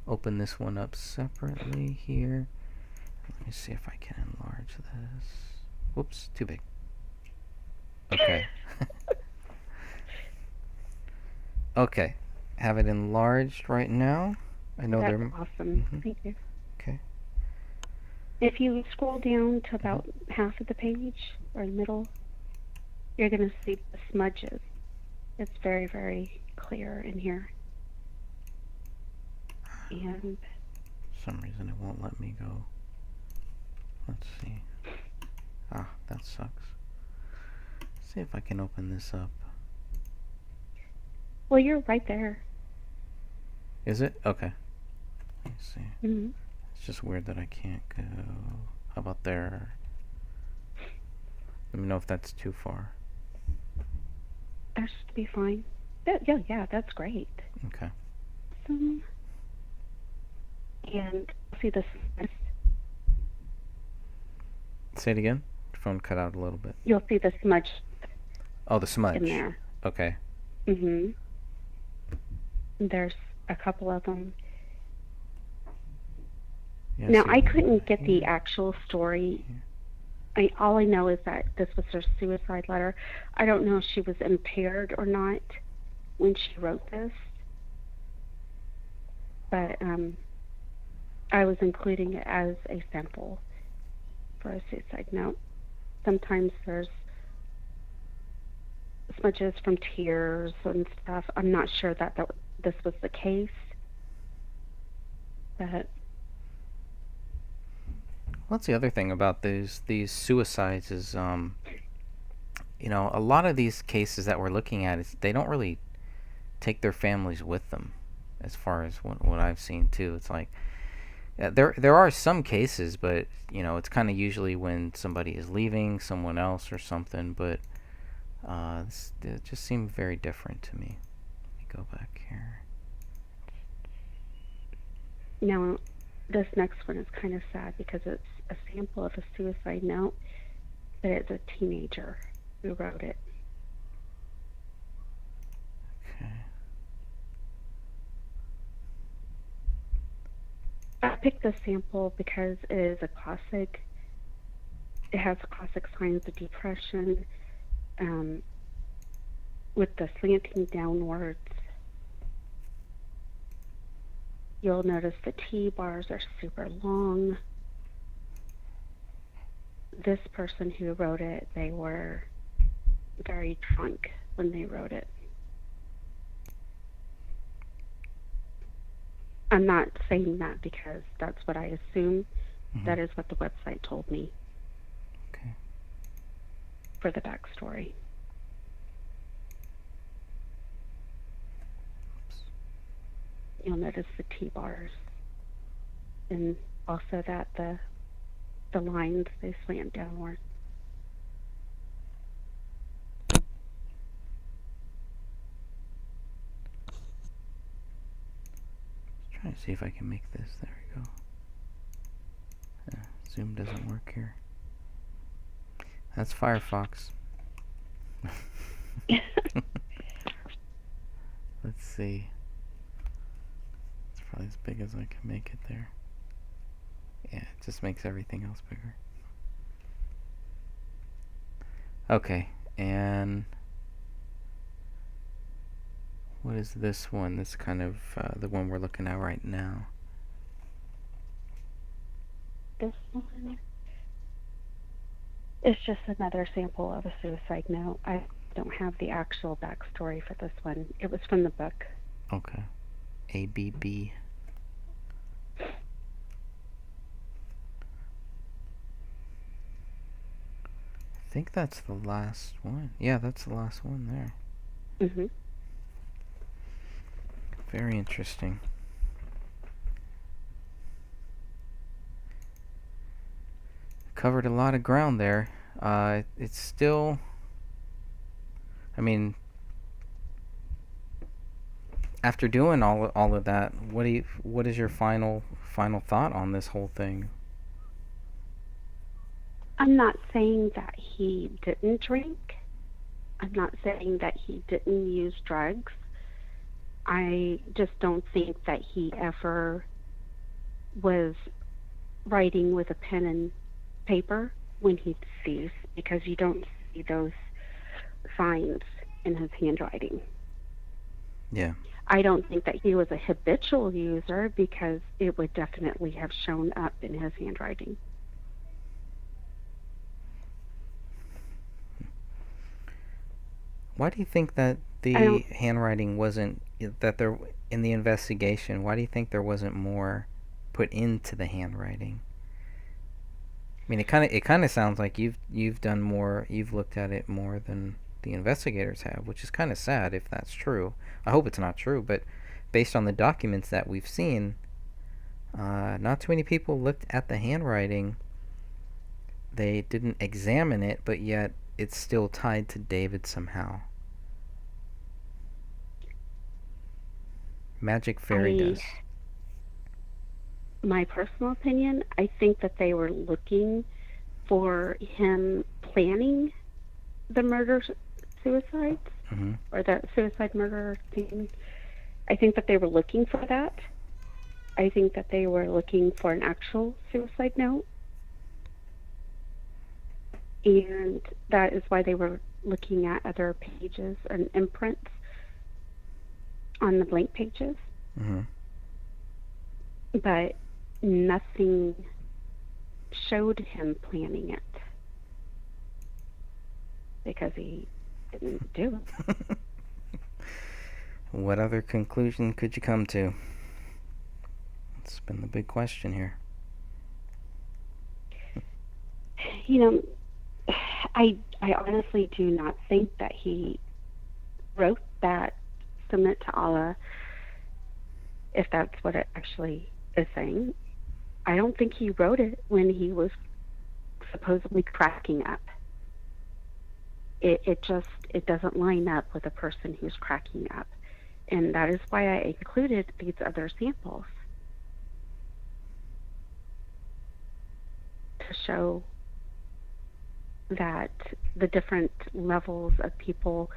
open this one up separately here. Let me see if I can enlarge this. Whoops, too big. Okay. Okay. Have it enlarged right now. I know That's they're awesome. Thank you. Okay. If you scroll down to about half of the page or the middle, you're going to see the smudges. It's very, very clear in here. And For some reason it won't let me go. Let's see. Ah, that sucks. Let's see if I can open this up. well, you're right there. Is it? Okay. Let me see. Mm-hmm. It's just weird that I can't go. How about there? Let me know if that's too far. That should be fine. Yeah, that's great. Okay. Awesome. And see this. Say it again. Your phone cut out a little bit. You'll see the smudge Oh, the smudge. in there. Okay. Mm-hmm. There's a couple of them. Yeah, Now, see I it couldn't get the here. actual story. All I know is that this was her suicide letter. I don't know if she was impaired or not when she wrote this, but I was including it as a sample for a suicide note. Sometimes there's smudges from tears and stuff. I'm not sure that this was the case, but Well, that's the other thing about these suicides is, a lot of these cases that we're looking at is they don't really take their families with them, as far as what I've seen too. It's like there are some cases, but it's kind of usually when somebody is leaving someone else or something. But it just seemed very different to me. Let me go back here. now this next one is kind of sad because it's a sample of a suicide note, but it's a teenager who wrote it. Okay. I picked this sample because it is a classic. It has classic signs of depression, with the slanting downwards. You'll notice the T bars are super long. This person who wrote it, they were very drunk when they wrote it. I'm not saying that because that's what I assume. Mhm. That is what the website told me Okay. for the backstory. Oops. You'll notice the T bars, and also that the lines, they slant downward. Trying to see if I can make this. There we go. Zoom doesn't work here. That's Firefox. Let's see. It's probably as big as I can make it there. Yeah, it just makes everything else bigger. Okay, and what is this one? This kind of the one we're looking at right now. This one is just another sample of a suicide note. I don't have the actual backstory for this one. It was from the book. Okay. ABB. think that's the last one. Yeah, that's the last one there. Mhm. Very interesting. Covered a lot of ground there. It's still, I mean, after doing all of that, what is your final thought on this whole thing? I'm not saying that he didn't drink. I'm not saying that he didn't use drugs. I just don't think that he ever was writing with a pen and paper when he deceased, because you don't see those signs in his handwriting. Yeah. I don't think that he was a habitual user, because it would definitely have shown up in his handwriting. Why do you think that I the don't handwriting wasn't that there in the investigation? Why do you think there wasn't more put into the handwriting? I mean, it kind of sounds like you've done more, you've looked at it more than the investigators have, which is kind of sad if that's true. I hope it's not true, but based on the documents that we've seen, not too many people looked at the handwriting. They didn't examine it, but yet it's still tied to David somehow. Magic fairy I dust. my personal opinion, I think that they were looking for him planning the murder suicides, Mm-hmm. or the suicide murder thing. I think that they were looking for that. I think that they were looking for an actual suicide note, and that is why they were looking at other pages and imprints on the blank pages. Mm-hmm. But nothing showed him planning it, because he didn't do it. What other conclusion could you come to? It's been the big question here. You know, I honestly do not think that he wrote that submit to Allah, if that's what it actually is saying. I don't think he wrote it when he was supposedly cracking up. It doesn't line up with a person who's cracking up. And that is why I included these other samples, to show that the different levels of people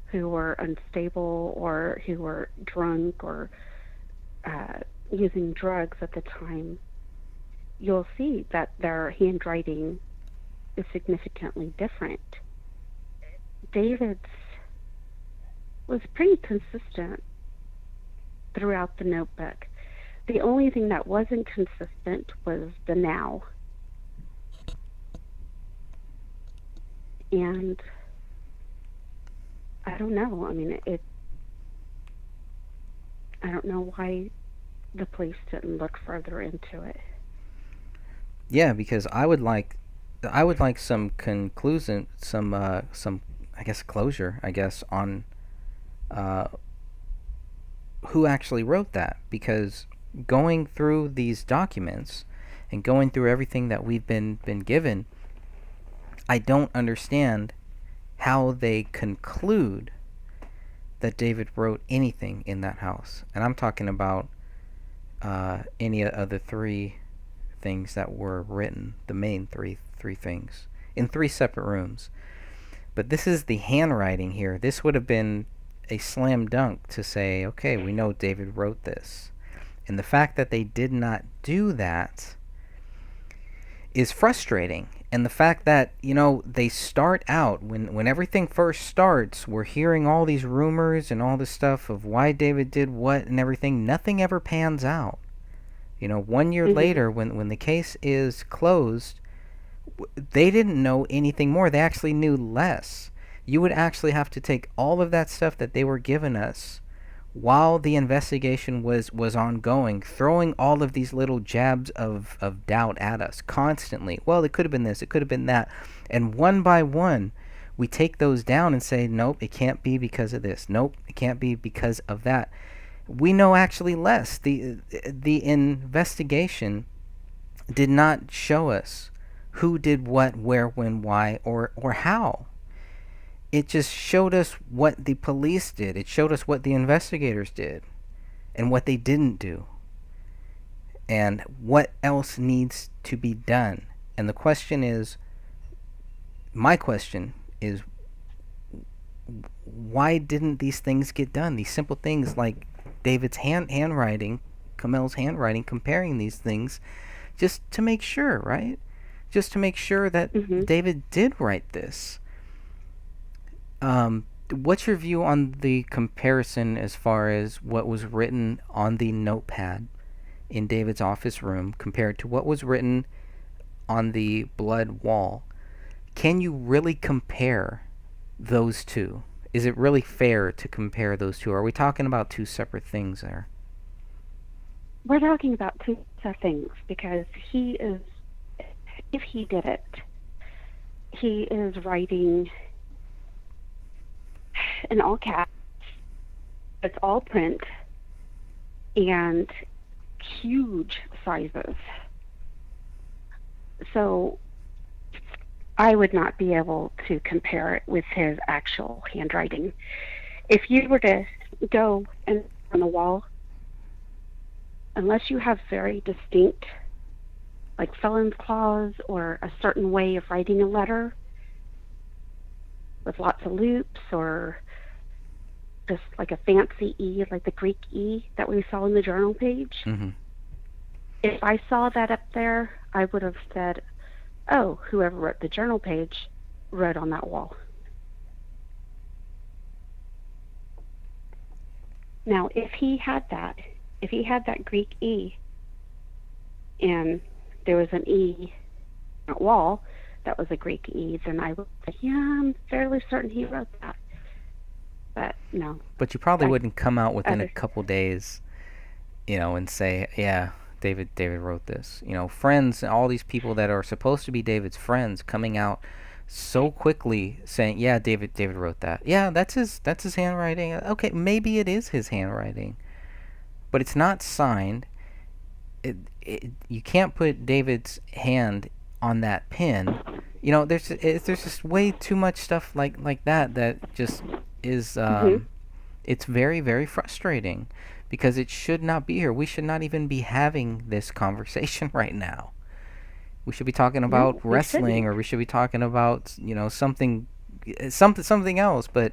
who were unstable, or who were drunk, or using drugs at the time, you'll see that their handwriting is significantly different. David's was pretty consistent throughout the notebook. The only thing that wasn't consistent was the now. And I don't know. I mean, I don't know why the police didn't look further into it. Yeah, because I would like some conclusion, some I guess closure, I guess, on uh, who actually wrote that. Because going through these documents and going through everything that we've been given, I don't understand how they conclude that David wrote anything in that house. And I'm talking about any of the three things that were written, the main three things, in three separate rooms. But this is the handwriting here. This would have been a slam dunk to say, okay, we know David wrote this. And the fact that they did not do that is frustrating. And the fact that, they start out, when everything first starts, we're hearing all these rumors and all this stuff of why David did what and everything. Nothing ever pans out. 1 year later, when the case is closed, they didn't know anything more. They actually knew less. You would actually have to take all of that stuff that they were giving us while the investigation was ongoing, throwing all of these little jabs of doubt at us constantly. Well, it could have been this, it could have been that. And one by one, we take those down and say, nope, it can't be because of this. Nope, it can't be because of that. We know actually less. The investigation did not show us who did what, where, when, why, or how. It just showed us what the police did. It showed us what the investigators did and what they didn't do and what else needs to be done. And the question is, my question is, why didn't these things get done? These simple things like David's handwriting, Kamel's handwriting, comparing these things just to make sure, right? Just to make sure that David did write this. What's your view on the comparison as far as what was written on the notepad in David's office room compared to what was written on the blood wall? Can you really compare those two? Is it really fair to compare those two? Are we talking about two separate things there? We're talking about two separate things because if he did it, he is writing in all caps. It's all print and huge sizes. So I would not be able to compare it with his actual handwriting. If you were to go and on the wall, unless you have very distinct, like felon's clause or a certain way of writing a letter with lots of loops or just like a fancy E, like the Greek E that we saw in the journal page. Mm-hmm. If I saw that up there, I would have said, oh, whoever wrote the journal page wrote on that wall. Now, if he had that Greek E, and there was an E on that wall that was a Greek E, then I would say, yeah, I'm fairly certain he wrote that. But no. But you probably wouldn't come out within a couple days, and say, yeah, David wrote this. Friends, all these people that are supposed to be David's friends coming out so quickly saying, yeah, David wrote that. Yeah, that's his handwriting. Okay, maybe it is his handwriting. But it's not signed. You can't put David's hand on that pen. There's just way too much stuff like that just is it's very, very frustrating because it should not be here. We should not even be having this conversation right now. We should be talking about wrestling, or we should be talking about something else. But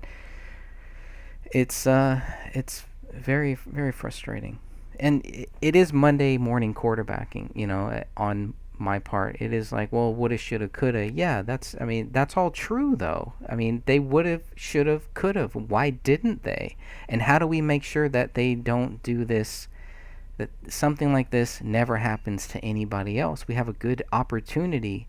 it's very, very frustrating, and it is Monday morning quarterbacking. On my part, it is like, well, woulda, shoulda, coulda. Yeah, that's all true though. They would've, should've, could've. Why didn't they? And how do we make sure that they don't do this, that something like this never happens to anybody else? We have a good opportunity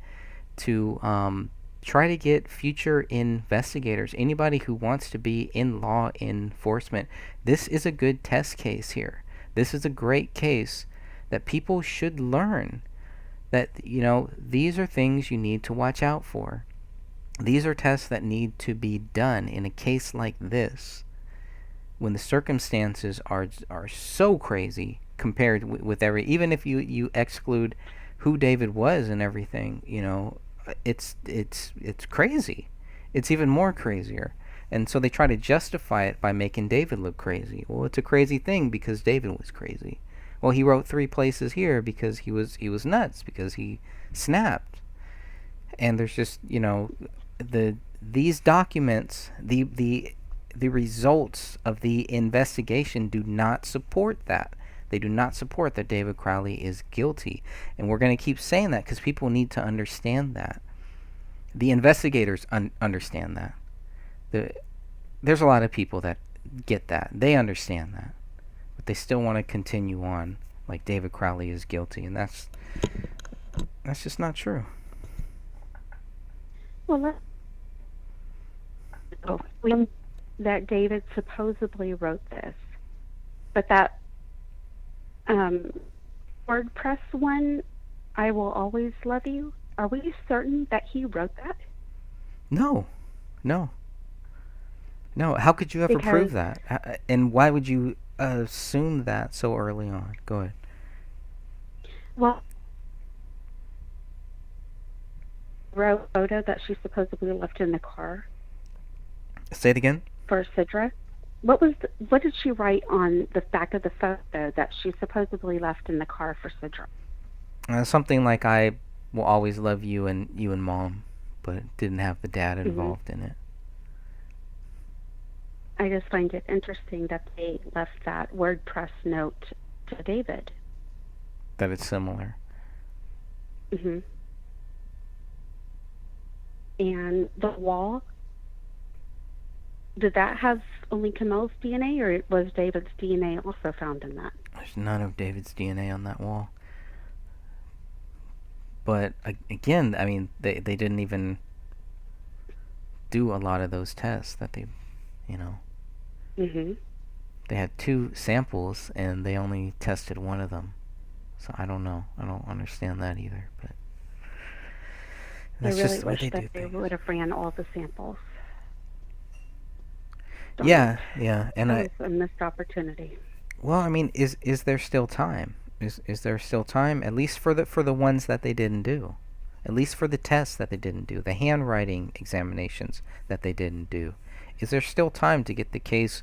to try to get future investigators, anybody who wants to be in law enforcement. This is a good test case here. This is a great case that people should learn that, these are things you need to watch out for. These are tests that need to be done in a case like this when the circumstances are so crazy compared with even if you exclude who David was and everything, it's crazy. It's even more crazier. And so they try to justify it by making David look crazy. Well, it's a crazy thing because David was crazy. Well, he wrote 3 places here because he was nuts, because he snapped. And there's just, these documents, the results of the investigation do not support that. They do not support that David Crowley is guilty. And we're going to keep saying that because people need to understand that. The investigators understand that. There's a lot of people that get that. They understand that. But they still want to continue on like David Crowley is guilty. And that's just not true. Well, that David supposedly wrote this, But that um, WordPress one, I will always love you. Are we certain that he wrote that? No, no, no. How could you ever prove Because, that? And why would you assume that so early on? Go ahead. well, wrote a photo that she supposedly left in the car Say it again. for Sidra. What did she write on the back of the photo that she supposedly left in the car for Sidra? Something like I will always love you and mom, but it didn't have the dad Hmm. involved in it. I just find it interesting that they left that WordPress note to David. That it's similar. Hmm. And the wall, did that have only Camel's DNA, or was David's DNA also found in that? There's none of David's DNA on that wall. But again, I mean, they didn't even do a lot of those tests that they, you know, Hmm. they had 2 samples and they only tested one of them. So I don't know. I don't understand that either. But I that's really just the way wish they that do they things. would have ran all the samples. Darn it. Yeah, yeah. And That was a missed opportunity. well, I mean, is there still time? Is there still time? At least for the ones that they didn't do. At least for the tests that they didn't do, the handwriting examinations that they didn't do. Is there still time to get the case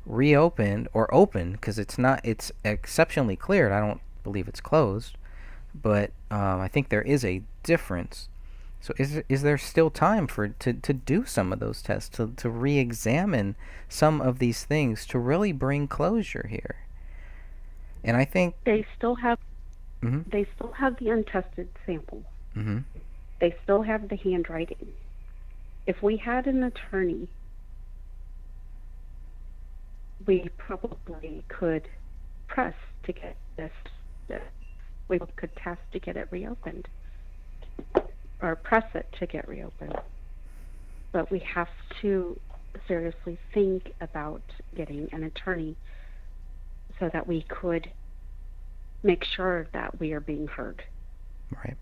reopened or open? Because it's exceptionally cleared. I don't believe it's closed, but I think there is a difference. So is there still time to do some of those tests, to re-examine some of these things, to really bring closure here? And I think. They still have Mhm. they still have the untested sample. Mhm. They still have the handwriting. If we had an attorney, we probably could press to get this. We could test to get it reopened, or press it to get reopened. But we have to seriously think about getting an attorney so that we could make sure that we are being heard, Right.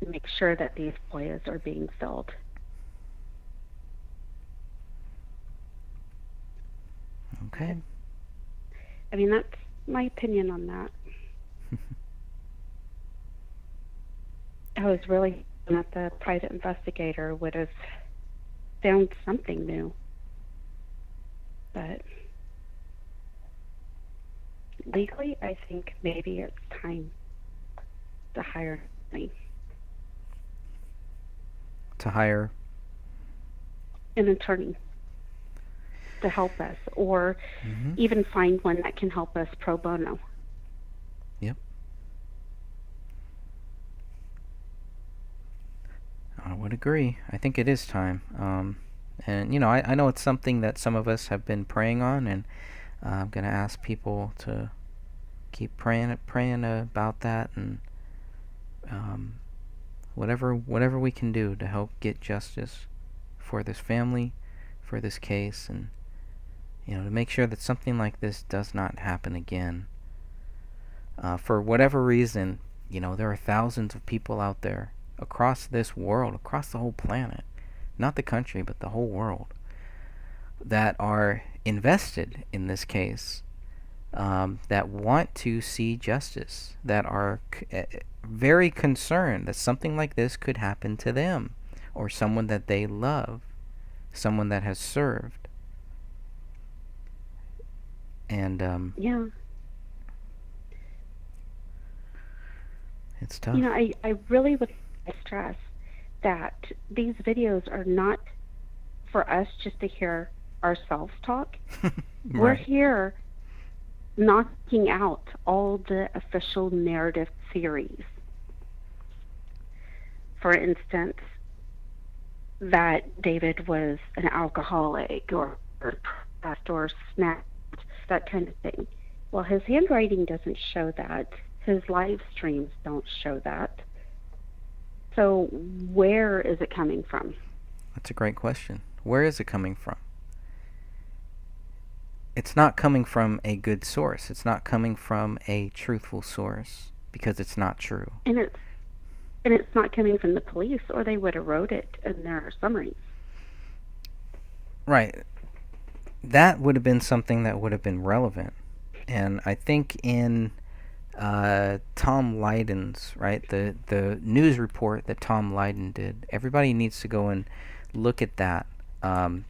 make sure that these FOIAs are being filled. Okay. I mean, that's my opinion on that. I was really hoping that the private investigator would have found something new. But legally, I think maybe it's time to hire me. To hire. An attorney to help us, or Mhm. even find one that can help us pro bono. Yep. I would agree. I think it is time. And I know it's something that some of us have been praying on, and I'm gonna ask people to keep praying about that, and um, whatever we can do to help get justice for this family, for this case, and to make sure that something like this does not happen again. For whatever reason, there are thousands of people out there across this world, across the whole planet, not the country, but the whole world, that are invested in this case, that want to see justice, that are very concerned that something like this could happen to them or someone that they love, someone that has served. And Yeah. it's tough. I really would stress that these videos are not for us just to hear ourselves talk. We're Right. here knocking out all the official narrative theories. For instance, that David was an alcoholic or depressed or snapped, that kind of thing. Well, his handwriting doesn't show that. His live streams don't show that. So where is it coming from? That's a great question. Where is it coming from? It's not coming from a good source. It's not coming from a truthful source because it's not true. And it's not coming from the police, or they would have wrote it in their summaries. Right. That would have been something that would have been relevant. And I think in Tom Leiden's, right, the news report that Tom Leiden did, everybody needs to go and look at that.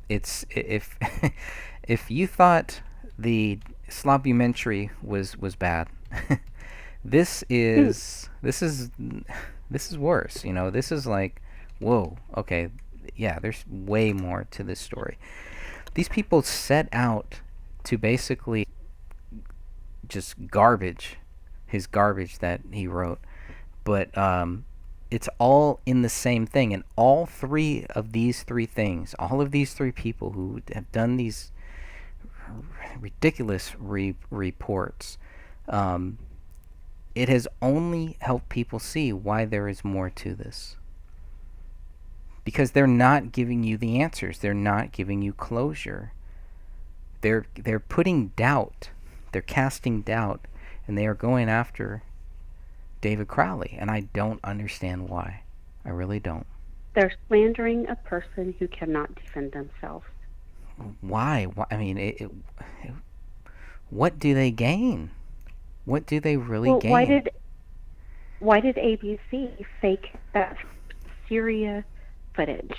It's if if you thought the sloppumentary was bad, this is worse. You know, this is like, whoa, okay, yeah, there's way more to this story. These people set out to basically just garbage his garbage that he wrote, but it's all in the same thing. And all three of these three things, all of these three people who have done these ridiculous reports, it has only helped people see why there is more to this. Because they're not giving you the answers. They're not giving you closure. They're putting doubt. They're casting doubt, and they are going after David Crowley, and I don't understand why. I really don't. They're slandering a person who cannot defend themselves. Why? I mean, what do they gain? What do they really gain? Why did ABC fake that Syria footage?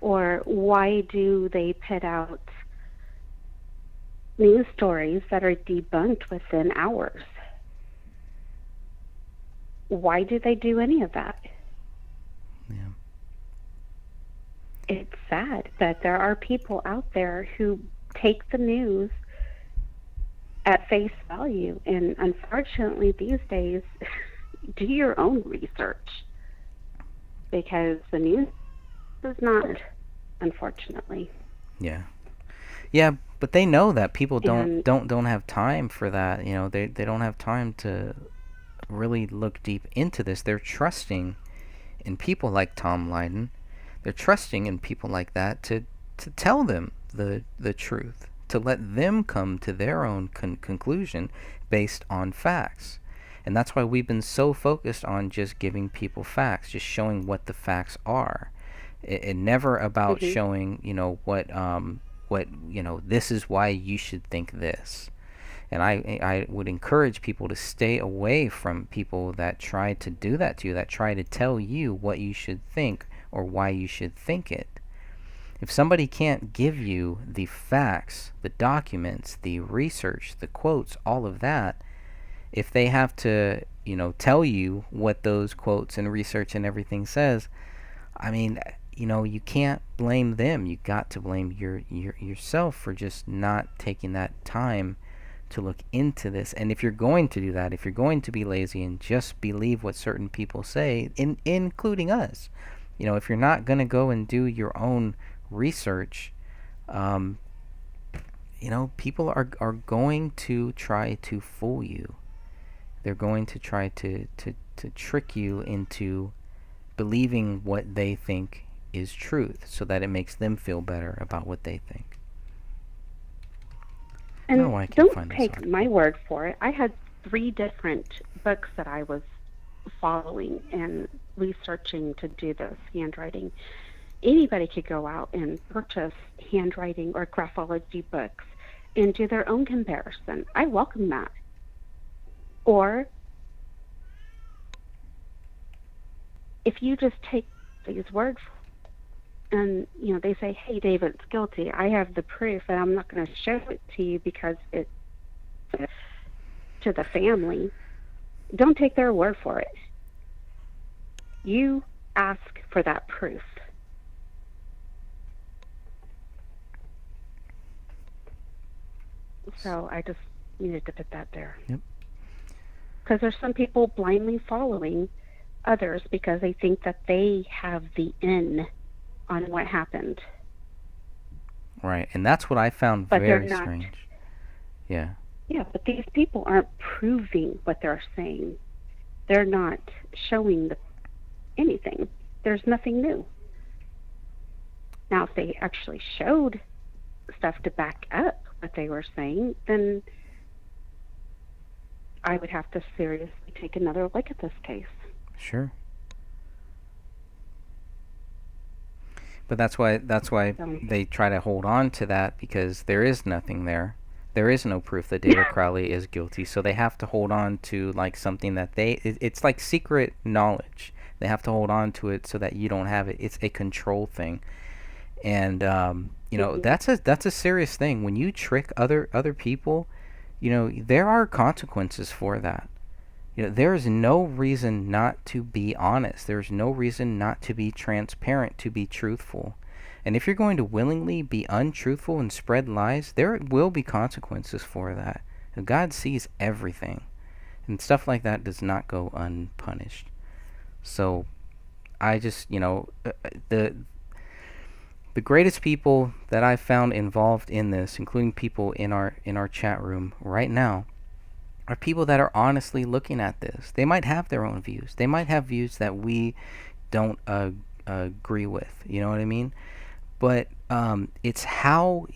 Or why do they put out news stories that are debunked within hours? Why do they do any of that? Yeah. It's sad that there are people out there who take the news at face value, and unfortunately these days, do your own research, because the news is not, unfortunately. Yeah. Yeah, but they know that people don't have time for that. You know, they don't have time to really look deep into this. They're trusting in people like Tom Leiden. They're trusting in people like that to tell them the truth, to let them come to their own conclusion based on facts. And that's why we've been so focused on just giving people facts, just showing what the facts are. It never about showing, you know, what you know, this is why you should think this. And I would encourage people to stay away from people that try to do that to you, that try to tell you what you should think or why you should think it. If somebody can't give you the facts, the documents, the research, the quotes, all of that, if they have to, you know, tell you what those quotes and research and everything says, I mean, you know, you can't blame them. You got to blame yourself for just not taking that time to look into this. And if you're going to do that, if you're going to be lazy and just believe what certain people say, including us, you know, if you're not going to go and do your own research, you know, people are going to try to fool you. They're going to try to trick you into believing what they think is truth, so that it makes them feel better about what they think. And don't take my word for it. I had 3 different books that I was following and researching to do this handwriting. Anybody could go out and purchase handwriting or graphology books and do their own comparison. I welcome that. Or if you just take these words and, you know, they say, hey, David's guilty, I have the proof, and I'm not going to show it to you because it's to the family, don't take their word for it. You ask for that proof. So I just needed to put that there. Yep. Because there's some people blindly following others because they think that they have the in on what happened. Right, and that's what I found very strange. Yeah. Yeah, but these people aren't proving what they're saying. They're not showing anything. There's nothing new. Now, if they actually showed stuff to back up what they were saying, then I would have to seriously take another look at this case. Sure. But that's why they try to hold on to that, because there is nothing there. There is no proof that David Crowley is guilty, so they have to hold on to like something that it's like secret knowledge. They have to hold on to it so that you don't have it. It's a control thing. And that's a serious thing. When you trick other people, there are consequences for that. There is no reason not to be honest. There's no reason not to be transparent, to be truthful. And if you're going to willingly be untruthful and spread lies, there will be consequences for that. God sees everything, and stuff like that does not go unpunished. So I just, the greatest people that I've found involved in this, including people in our chat room right now, are people that are honestly looking at this. They might have their own views. They might have views that we don't agree with. You know what I mean? But it's how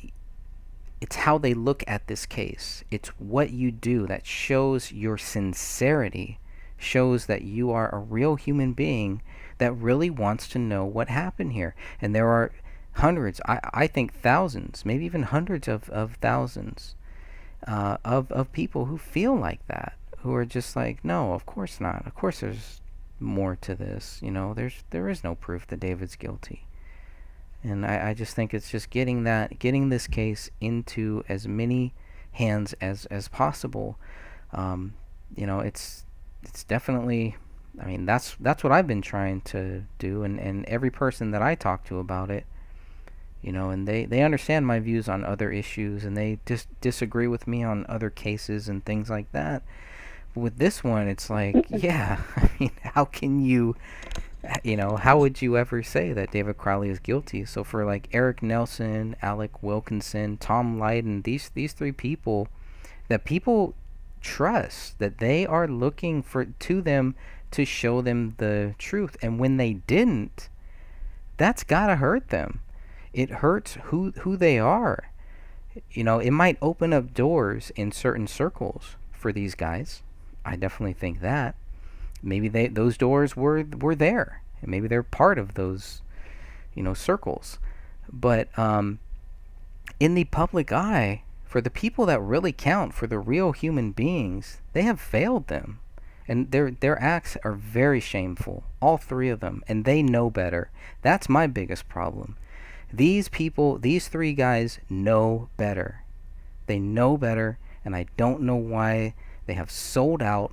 they look at this case. It's what you do that shows your sincerity, shows that you are a real human being that really wants to know what happened here. And there are hundreds, I think thousands, maybe even hundreds of thousands of people who feel like that, who are just like, no, of course not. Of course there's more to this. There is no proof that David's guilty. And I just think it's just getting this case into as many hands as possible. It's definitely, I mean, that's what I've been trying to do, and every person that I talk to about it, and they understand my views on other issues, and they just disagree with me on other cases and things like that. But with this one, it's like, yeah, I mean, how can you, how would you ever say that David Crowley is guilty? So for like Eric Nelson, Alec Wilkinson, Tom Lydon, these three people that people trust, that they are looking to them to show them the truth, and when they didn't, that's gotta hurt them. It hurts who they are. It might open up doors in certain circles for these guys. I definitely think that. Maybe those doors were there, and maybe they're part of those, circles. But in the public eye, for the people that really count, for the real human beings, they have failed them. And their acts are very shameful, all three of them, and they know better. That's my biggest problem. These people, these three guys know better. They know better, and I don't know why they have sold out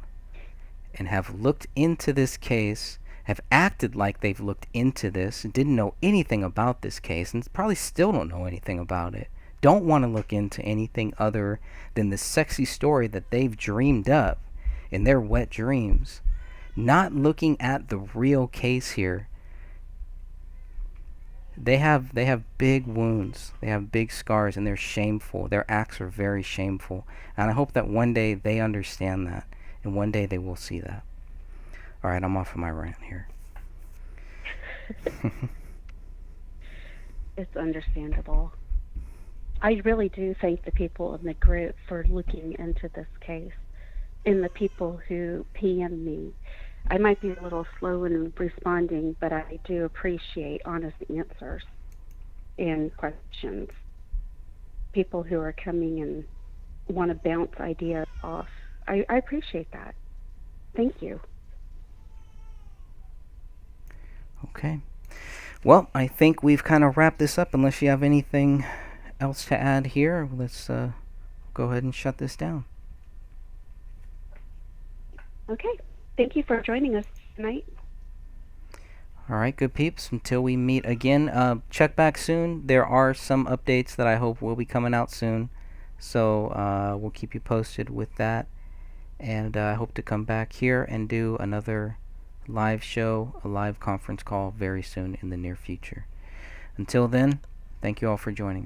and have looked into this case, have acted like they've looked into this, and didn't know anything about this case, and probably still don't know anything about it. Don't want to look into anything other than the sexy story that they've dreamed up in their wet dreams. Not looking at the real case here. They have big wounds, they have big scars, and they're shameful. Their acts are very shameful, and I hope that one day they understand that, and one day they will see that. All right, I'm off of my rant here. It's understandable. I really do thank the people in the group for looking into this case, and the people who PM me. I might be a little slow in responding, but I do appreciate honest answers and questions. People who are coming and want to bounce ideas off. I appreciate that. Thank you. Okay. Well, I think we've kind of wrapped this up. Unless you have anything else to add here, let's go ahead and shut this down. Okay. Thank you for joining us tonight. All right, good peeps. Until we meet again, check back soon. There are some updates that I hope will be coming out soon. So we'll keep you posted with that. And I hope to come back here and do another live show, a live conference call very soon in the near future. Until then, thank you all for joining.